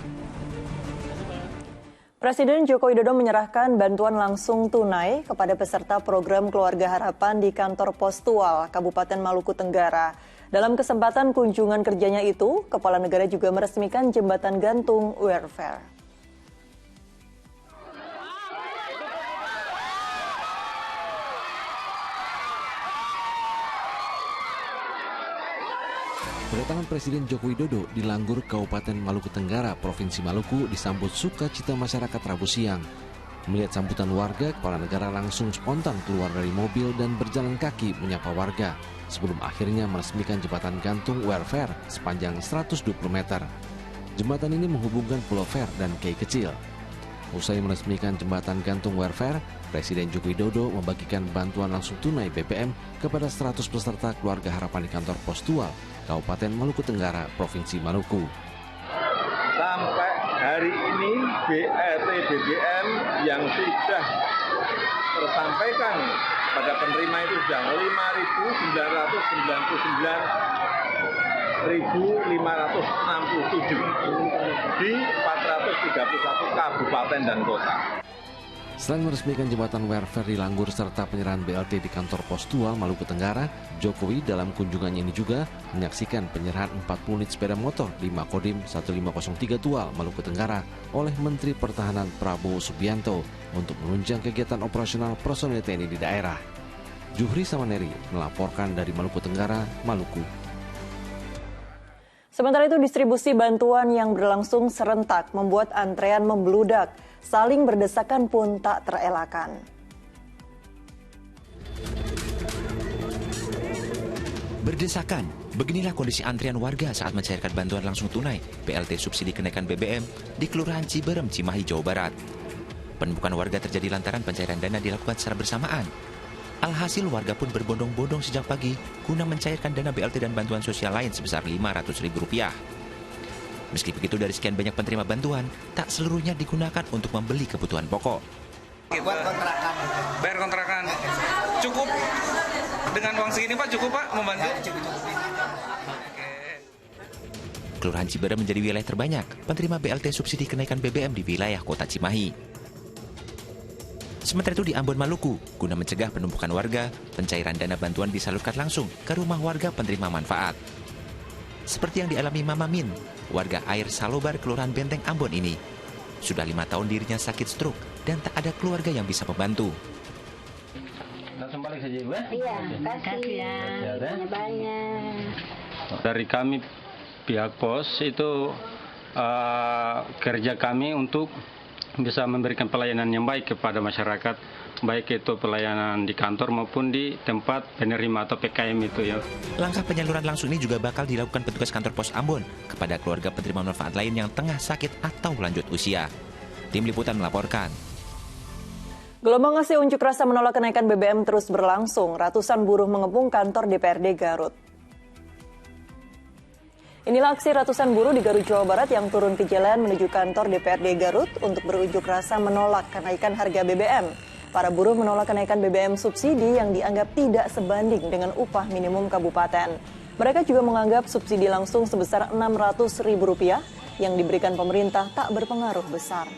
Presiden Joko Widodo menyerahkan bantuan langsung tunai kepada peserta program Keluarga Harapan di kantor Postual, Kabupaten Maluku Tenggara. Dalam kesempatan kunjungan kerjanya itu, Kepala Negara juga meresmikan jembatan gantung welfare. Kedatangan Presiden Joko Widodo di Langgur, Kabupaten Maluku Tenggara, Provinsi Maluku disambut sukacita masyarakat Rabu siang. Melihat sambutan warga, Kepala Negara langsung spontan keluar dari mobil dan berjalan kaki menyapa warga sebelum akhirnya meresmikan jembatan gantung welfare sepanjang 120 meter. Jembatan ini menghubungkan Pulau Fair dan Kei Kecil. Usai meresmikan jembatan gantung welfare, Presiden Joko Widodo membagikan bantuan langsung tunai BBM kepada 100 peserta Keluarga Harapan di kantor Postual, Kabupaten Maluku Tenggara, Provinsi Maluku. Sampai hari ini BLT BBM yang sudah tersampaikan pada penerima itu sudah 5.999.567 di 431 kabupaten dan kota. Selain meresmikan jembatan welfare di Langgur serta penyerahan BLT di kantor Postual Maluku Tenggara, Jokowi dalam kunjungannya ini juga menyaksikan penyerahan 40 unit sepeda motor di Makodim 1503 Tual, Maluku Tenggara oleh Menteri Pertahanan Prabowo Subianto untuk menunjang kegiatan operasional personil TNI di daerah. Juhri Samaneri melaporkan dari Maluku Tenggara, Maluku. Sementara itu distribusi bantuan yang berlangsung serentak membuat antrean membludak. Saling berdesakan pun tak terelakkan. Berdesakan, beginilah kondisi antrian warga saat mencairkan bantuan langsung tunai BLT subsidi kenaikan BBM di Kelurahan Ciberem, Cimahi, Jawa Barat. Penumpukan warga terjadi lantaran pencairan dana dilakukan secara bersamaan. Alhasil warga pun berbondong-bondong sejak pagi guna mencairkan dana BLT dan bantuan sosial lain sebesar Rp500.000. Meski begitu, dari sekian banyak penerima bantuan, tak seluruhnya digunakan untuk membeli kebutuhan pokok. Buat kontrakan. Bayar kontrakan. Cukup dengan uang segini Pak, cukup Pak membantu? Kelurahan Ciberem menjadi wilayah terbanyak penerima BLT subsidi kenaikan BBM di wilayah Kota Cimahi. Sementara itu di Ambon, Maluku, guna mencegah penumpukan warga, pencairan dana bantuan disalurkan langsung ke rumah warga penerima manfaat. Seperti yang dialami Mama Min, warga Air Salobar, Kelurahan Benteng, Ambon ini. Sudah 5 tahun dirinya sakit stroke dan tak ada keluarga yang bisa membantu. Langsung balik saja Ibu? Iya, kasih ya. Banyak. Dari kami pihak pos itu kerja kami untuk bisa memberikan pelayanan yang baik kepada masyarakat, baik itu pelayanan di kantor maupun di tempat penerima atau PKM itu ya. Langkah penyaluran langsung ini juga bakal dilakukan petugas kantor pos Ambon kepada keluarga penerima manfaat lain yang tengah sakit atau lanjut usia. Tim Liputan melaporkan. Gelombang aksi unjuk rasa menolak kenaikan BBM terus berlangsung. Ratusan buruh mengepung kantor DPRD Garut. Inilah aksi ratusan buruh di Garut, Jawa Barat yang turun ke jalan menuju kantor DPRD Garut untuk berunjuk rasa menolak kenaikan harga BBM. Para buruh menolak kenaikan BBM subsidi yang dianggap tidak sebanding dengan upah minimum kabupaten. Mereka juga menganggap subsidi langsung sebesar Rp600.000 yang diberikan pemerintah tak berpengaruh besar.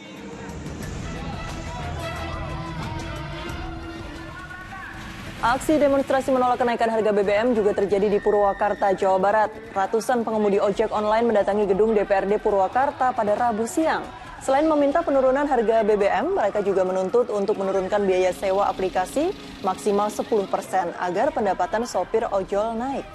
Aksi demonstrasi menolak kenaikan harga BBM juga terjadi di Purwakarta, Jawa Barat. Ratusan pengemudi ojek online mendatangi gedung DPRD Purwakarta pada Rabu siang. Selain meminta penurunan harga BBM, mereka juga menuntut untuk menurunkan biaya sewa aplikasi maksimal 10% agar pendapatan sopir ojol naik.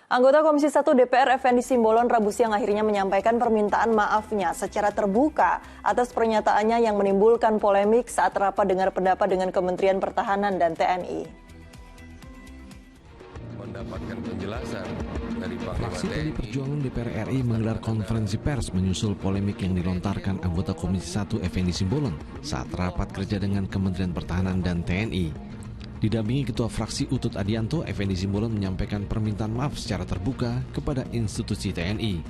Anggota Komisi 1 DPR Effendi Simbolon Rabu siang akhirnya menyampaikan permintaan maafnya secara terbuka atas pernyataannya yang menimbulkan polemik saat rapat dengar pendapat dengan Kementerian Pertahanan dan TNI. Mendapatkan penjelasan dari Fraksi TNI Perjuangan DPR RI menggelar konferensi pers menyusul polemik yang dilontarkan anggota Komisi 1 Effendi Simbolon saat rapat kerja dengan Kementerian Pertahanan dan TNI. Didampingi Ketua Fraksi Utut Adianto, Effendi Simbolon menyampaikan permintaan maaf secara terbuka kepada institusi TNI.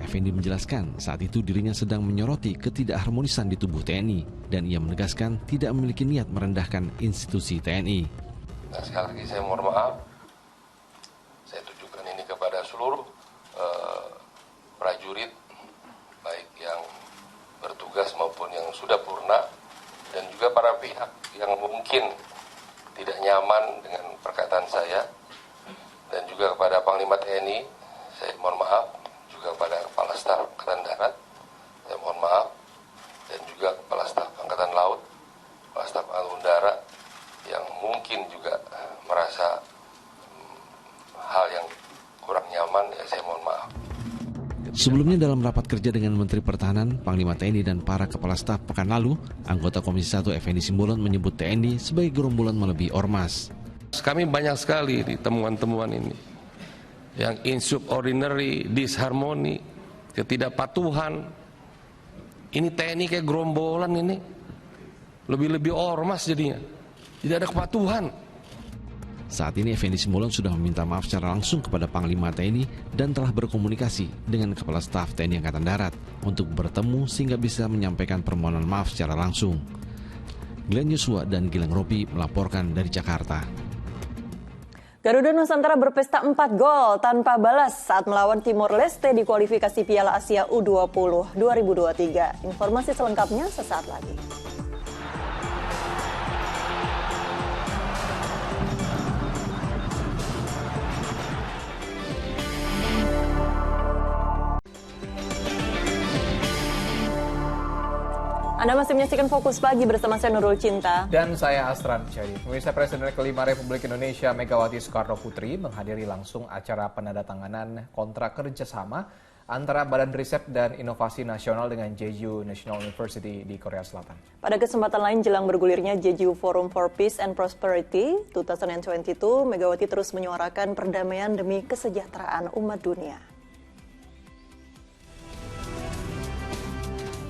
Effendi menjelaskan saat itu dirinya sedang menyoroti ketidakharmonisan di tubuh TNI dan ia menegaskan tidak memiliki niat merendahkan institusi TNI. Nah, sekali lagi saya mohon maaf, saya tujukan ini kepada seluruh prajurit, baik yang bertugas maupun yang sudah purna, dan juga para pihak yang mungkin tidak nyaman dengan perkataan saya, dan juga kepada Panglima TNI, saya mohon maaf, juga kepada Kepala Staf Angkatan Darat, saya mohon maaf, dan juga Kepala Staf Angkatan Laut, Kepala Staf Angkatan Udara, yang mungkin juga merasa hal yang kurang nyaman, ya saya mohon maaf. Sebelumnya dalam rapat kerja dengan Menteri Pertahanan, Panglima TNI dan para kepala staf pekan lalu, anggota Komisi 1 Effendi Simbolon menyebut TNI sebagai gerombolan melebihi ormas. Kami banyak sekali di temuan-temuan ini, yang insubordinary, disharmoni, ketidakpatuhan. Ini TNI kayak gerombolan ini, lebih-lebih ormas jadinya, tidak ada kepatuhan. Saat ini Effendi Simbolon sudah meminta maaf secara langsung kepada Panglima TNI dan telah berkomunikasi dengan Kepala Staf TNI Angkatan Darat untuk bertemu sehingga bisa menyampaikan permohonan maaf secara langsung. Glenn Yosua dan Gilang Robi melaporkan dari Jakarta. Garuda Nusantara berpesta 4 gol tanpa balas saat melawan Timor Leste di kualifikasi Piala Asia U20 2023. Informasi selengkapnya sesaat lagi. Anda masih menyaksikan Fokus Pagi bersama saya Nurul Cinta. Dan saya Astran Syarif. Pemirsa, Presiden kelima Republik Indonesia Megawati Soekarno Putri menghadiri langsung acara penandatanganan kontrak kerjasama antara Badan Riset dan Inovasi Nasional dengan Jeju National University di Korea Selatan. Pada kesempatan lain jelang bergulirnya Jeju Forum for Peace and Prosperity 2022, Megawati terus menyuarakan perdamaian demi kesejahteraan umat dunia.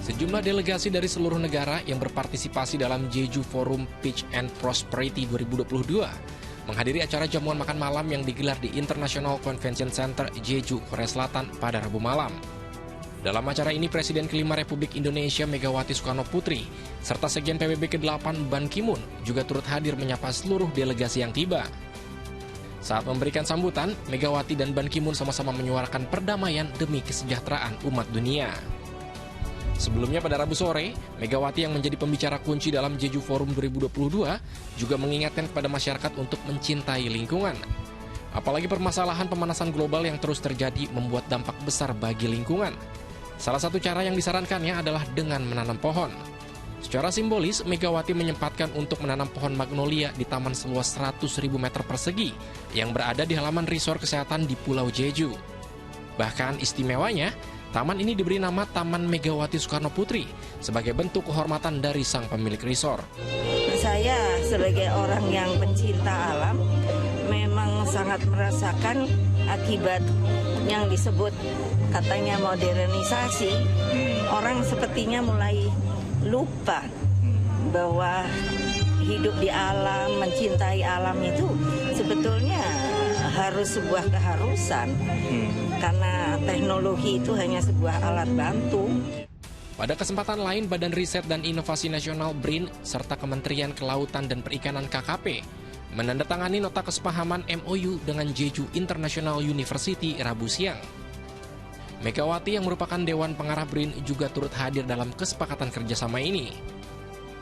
Sejumlah delegasi dari seluruh negara yang berpartisipasi dalam Jeju Forum Peace and Prosperity 2022 menghadiri acara jamuan makan malam yang digelar di International Convention Center Jeju, Korea Selatan pada Rabu malam. Dalam acara ini, Presiden kelima Republik Indonesia Megawati Soekarno Putri serta Sekjen PBB ke-8 Ban Ki-moon juga turut hadir menyapa seluruh delegasi yang tiba. Saat memberikan sambutan, Megawati dan Ban Ki-moon sama-sama menyuarakan perdamaian demi kesejahteraan umat dunia. Sebelumnya pada Rabu sore, Megawati yang menjadi pembicara kunci dalam Jeju Forum 2022 juga mengingatkan kepada masyarakat untuk mencintai lingkungan. Apalagi permasalahan pemanasan global yang terus terjadi membuat dampak besar bagi lingkungan. Salah satu cara yang disarankannya adalah dengan menanam pohon. Secara simbolis, Megawati menyempatkan untuk menanam pohon magnolia di taman seluas 100.000 meter persegi yang berada di halaman resort kesehatan di Pulau Jeju. Bahkan istimewanya, taman ini diberi nama Taman Megawati Soekarno Putri sebagai bentuk kehormatan dari sang pemilik resort. Saya sebagai orang yang pencinta alam memang sangat merasakan akibat yang disebut katanya modernisasi. Orang sepertinya mulai lupa bahwa hidup di alam, mencintai alam itu sebetulnya harus sebuah keharusan. Karena teknologi itu hanya sebuah alat bantu. Pada kesempatan lain, Badan Riset dan Inovasi Nasional BRIN serta Kementerian Kelautan dan Perikanan KKP menandatangani nota kesepahaman MOU dengan Jeju International University Rabu siang. Megawati yang merupakan Dewan Pengarah BRIN juga turut hadir dalam kesepakatan kerjasama ini.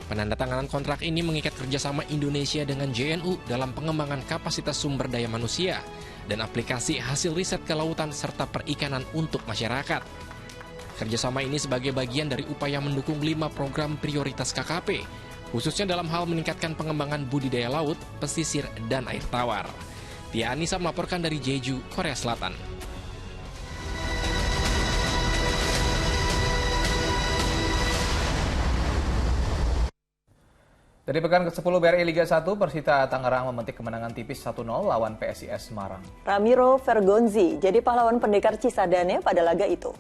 Penandatanganan kontrak ini mengikat kerjasama Indonesia dengan JNU dalam pengembangan kapasitas sumber daya manusia dan aplikasi hasil riset kelautan serta perikanan untuk masyarakat. Kerjasama ini sebagai bagian dari upaya mendukung 5 program prioritas KKP, khususnya dalam hal meningkatkan pengembangan budidaya laut, pesisir, dan air tawar. Tia Anissa melaporkan dari Jeju, Korea Selatan. Dari pekan ke-10 BRI Liga 1, Persita Tangerang memetik kemenangan tipis 1-0 lawan PSIS Semarang. Ramiro Vergonzi jadi pahlawan pendekar Cisadane pada laga itu.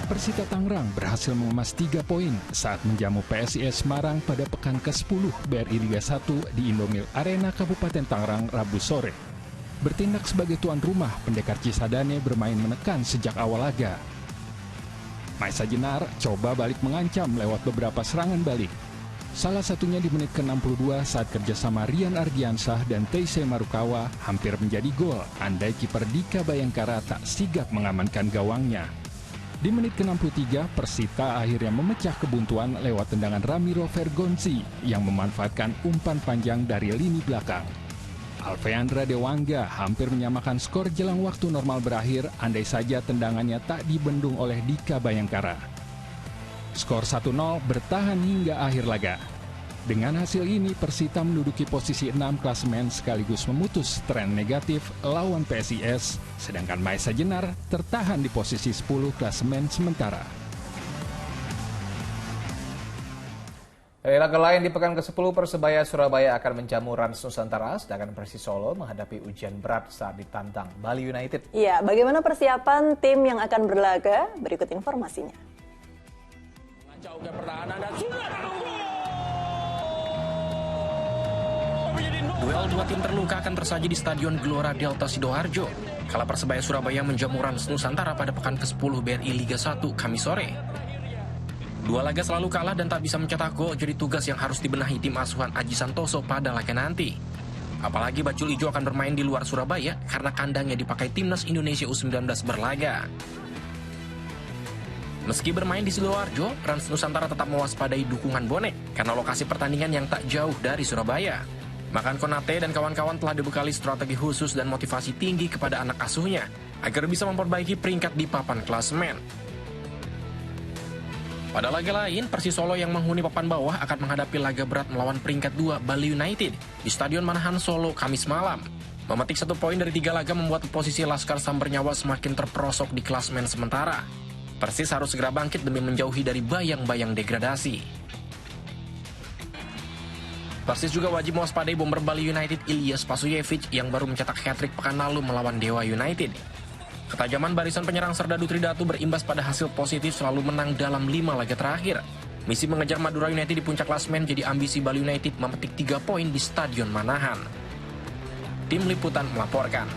Persita Tangerang berhasil mengemas 3 poin saat menjamu PSIS Semarang pada pekan ke-10 BRI Liga 1 di Indomil Arena Kabupaten Tangerang Rabu sore. Bertindak sebagai tuan rumah, pendekar Cisadane bermain menekan sejak awal laga. Maesa Jenar coba balik mengancam lewat beberapa serangan balik. Salah satunya di menit ke-62 saat kerjasama Rian Ardiansah dan Teise Marukawa hampir menjadi gol, andai kiper Dika Bayangkara tak sigap mengamankan gawangnya. Di menit ke-63, Persita akhirnya memecah kebuntuan lewat tendangan Ramiro Vergonzi yang memanfaatkan umpan panjang dari lini belakang. Alfeandra Dewangga hampir menyamakan skor jelang waktu normal berakhir andai saja tendangannya tak dibendung oleh Dika Bayangkara. Skor 1-0 bertahan hingga akhir laga. Dengan hasil ini, Persita menduduki posisi 6 klasemen sekaligus memutus tren negatif lawan PSIS, sedangkan Maesa Jenar tertahan di posisi 10 klasemen sementara. Dari laga lain di pekan ke-10, Persebaya Surabaya akan menjamu Rans Nusantara, sedangkan Persis Solo menghadapi ujian berat saat ditantang Bali United. Ya, bagaimana persiapan tim yang akan berlaga? Berikut informasinya. Duel dua tim terluka akan tersaji di Stadion Gelora Delta Sidoarjo, kala Persebaya Surabaya menjamu Rans Nusantara pada pekan ke-10 BRI Liga 1 Kamis sore. Dua laga selalu kalah dan tak bisa mencetak gol jadi tugas yang harus dibenahi tim asuhan Aji Santoso pada laga nanti. Apalagi Bajul Ijo akan bermain di luar Surabaya karena kandangnya dipakai Timnas Indonesia U19 berlaga. Meski bermain di Sidoarjo, Rans Nusantara tetap mewaspadai dukungan bonek karena lokasi pertandingan yang tak jauh dari Surabaya. Makan Konate dan kawan-kawan telah dibekali strategi khusus dan motivasi tinggi kepada anak asuhnya. agar bisa memperbaiki peringkat di papan klasemen. Pada laga lain, Persis Solo yang menghuni papan bawah akan menghadapi laga berat melawan peringkat 2 Bali United di Stadion Manahan Solo Kamis malam. Memetik 1 poin dari 3 laga membuat posisi Laskar Sambernyawa semakin terperosok di klasemen sementara. Persis harus segera bangkit demi menjauhi dari bayang-bayang degradasi. Persis juga wajib mewaspadai bomber Bali United Ilyas Pasuyevic yang baru mencetak hat-trick pekan lalu melawan Dewa United. Ketajaman barisan penyerang Serdadu Tridatu berimbas pada hasil positif selalu menang dalam 5 laga terakhir. Misi mengejar Madura United di puncak klasemen jadi ambisi Bali United memetik 3 poin di Stadion Manahan. Tim Liputan melaporkan.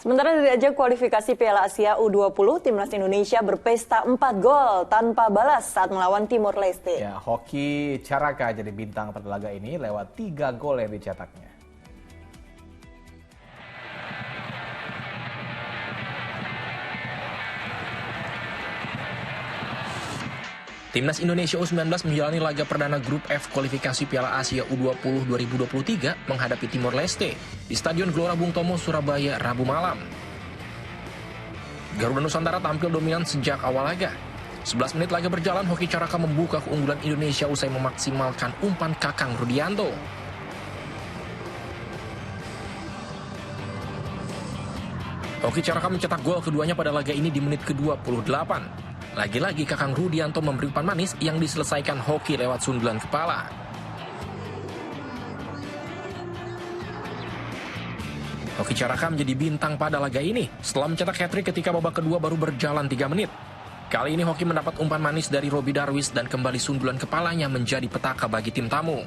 Sementara dari ajang kualifikasi Piala Asia U20, Timnas Indonesia berpesta 4 gol tanpa balas saat melawan Timor Leste. Ya, Hoki Caraka jadi bintang pada laga ini lewat 3 gol yang dicetaknya. Timnas Indonesia U19 menjalani laga perdana grup F kualifikasi Piala Asia U20 2023 menghadapi Timor Leste di Stadion Gelora Bung Tomo, Surabaya, Rabu malam. Garuda Nusantara tampil dominan sejak awal laga. 11 menit laga berjalan, Hoki Caraka membuka keunggulan Indonesia usai memaksimalkan umpan Kakang Rudianto. Hoki Caraka mencetak gol keduanya pada laga ini di menit ke-28. Lagi-lagi Kakang Rudianto memberi umpan manis yang diselesaikan Hoki lewat sundulan kepala. Hoki Caraka menjadi bintang pada laga ini setelah mencetak hat-trick ketika babak kedua baru berjalan 3 menit. Kali ini Hoki mendapat umpan manis dari Robi Darwis dan kembali sundulan kepalanya menjadi petaka bagi tim tamu.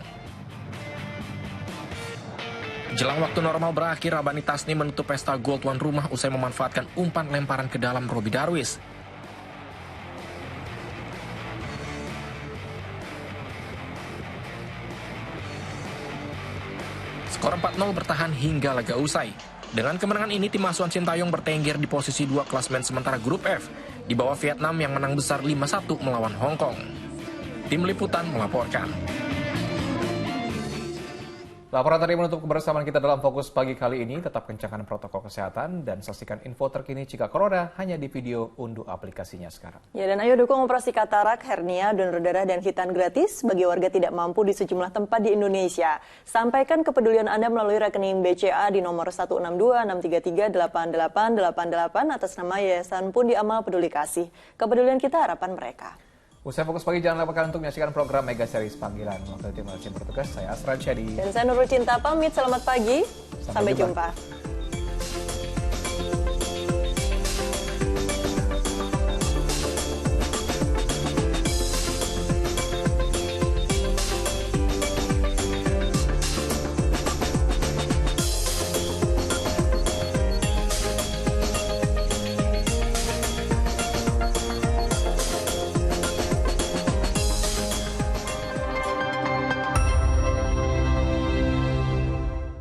Jelang waktu normal berakhir, Rabani Tasni menutup pesta gol tuan rumah usai memanfaatkan umpan lemparan ke dalam Robi Darwis. Skor 4-0 bertahan hingga laga usai. Dengan kemenangan ini, tim asuhan Sintayong bertengger di posisi 2 klasemen sementara grup F, di bawah Vietnam yang menang besar 5-1 melawan Hong Kong. Tim Liputan melaporkan. Laporan tadi menutup kebersamaan kita dalam Fokus Pagi kali ini. Tetap kencangkan protokol kesehatan dan saksikan info terkini jika corona hanya di video. Unduh aplikasinya sekarang. Ya, dan ayo dukung operasi katarak, hernia, donor darah, dan hitan gratis bagi warga tidak mampu di sejumlah tempat di Indonesia. Sampaikan kepedulian Anda melalui rekening BCA di nomor 162-633-8888 atas nama Yayasan Pundi Amal Peduli Kasih. Kepedulian kita, harapan mereka. Usai Fokus Pagi, jangan lupakan untuk menyaksikan program Mega Series Panggilan. Wakil tim bertugas, saya Asran Syadi. Dan saya Nurul Cinta pamit, selamat pagi. Sampai jumpa.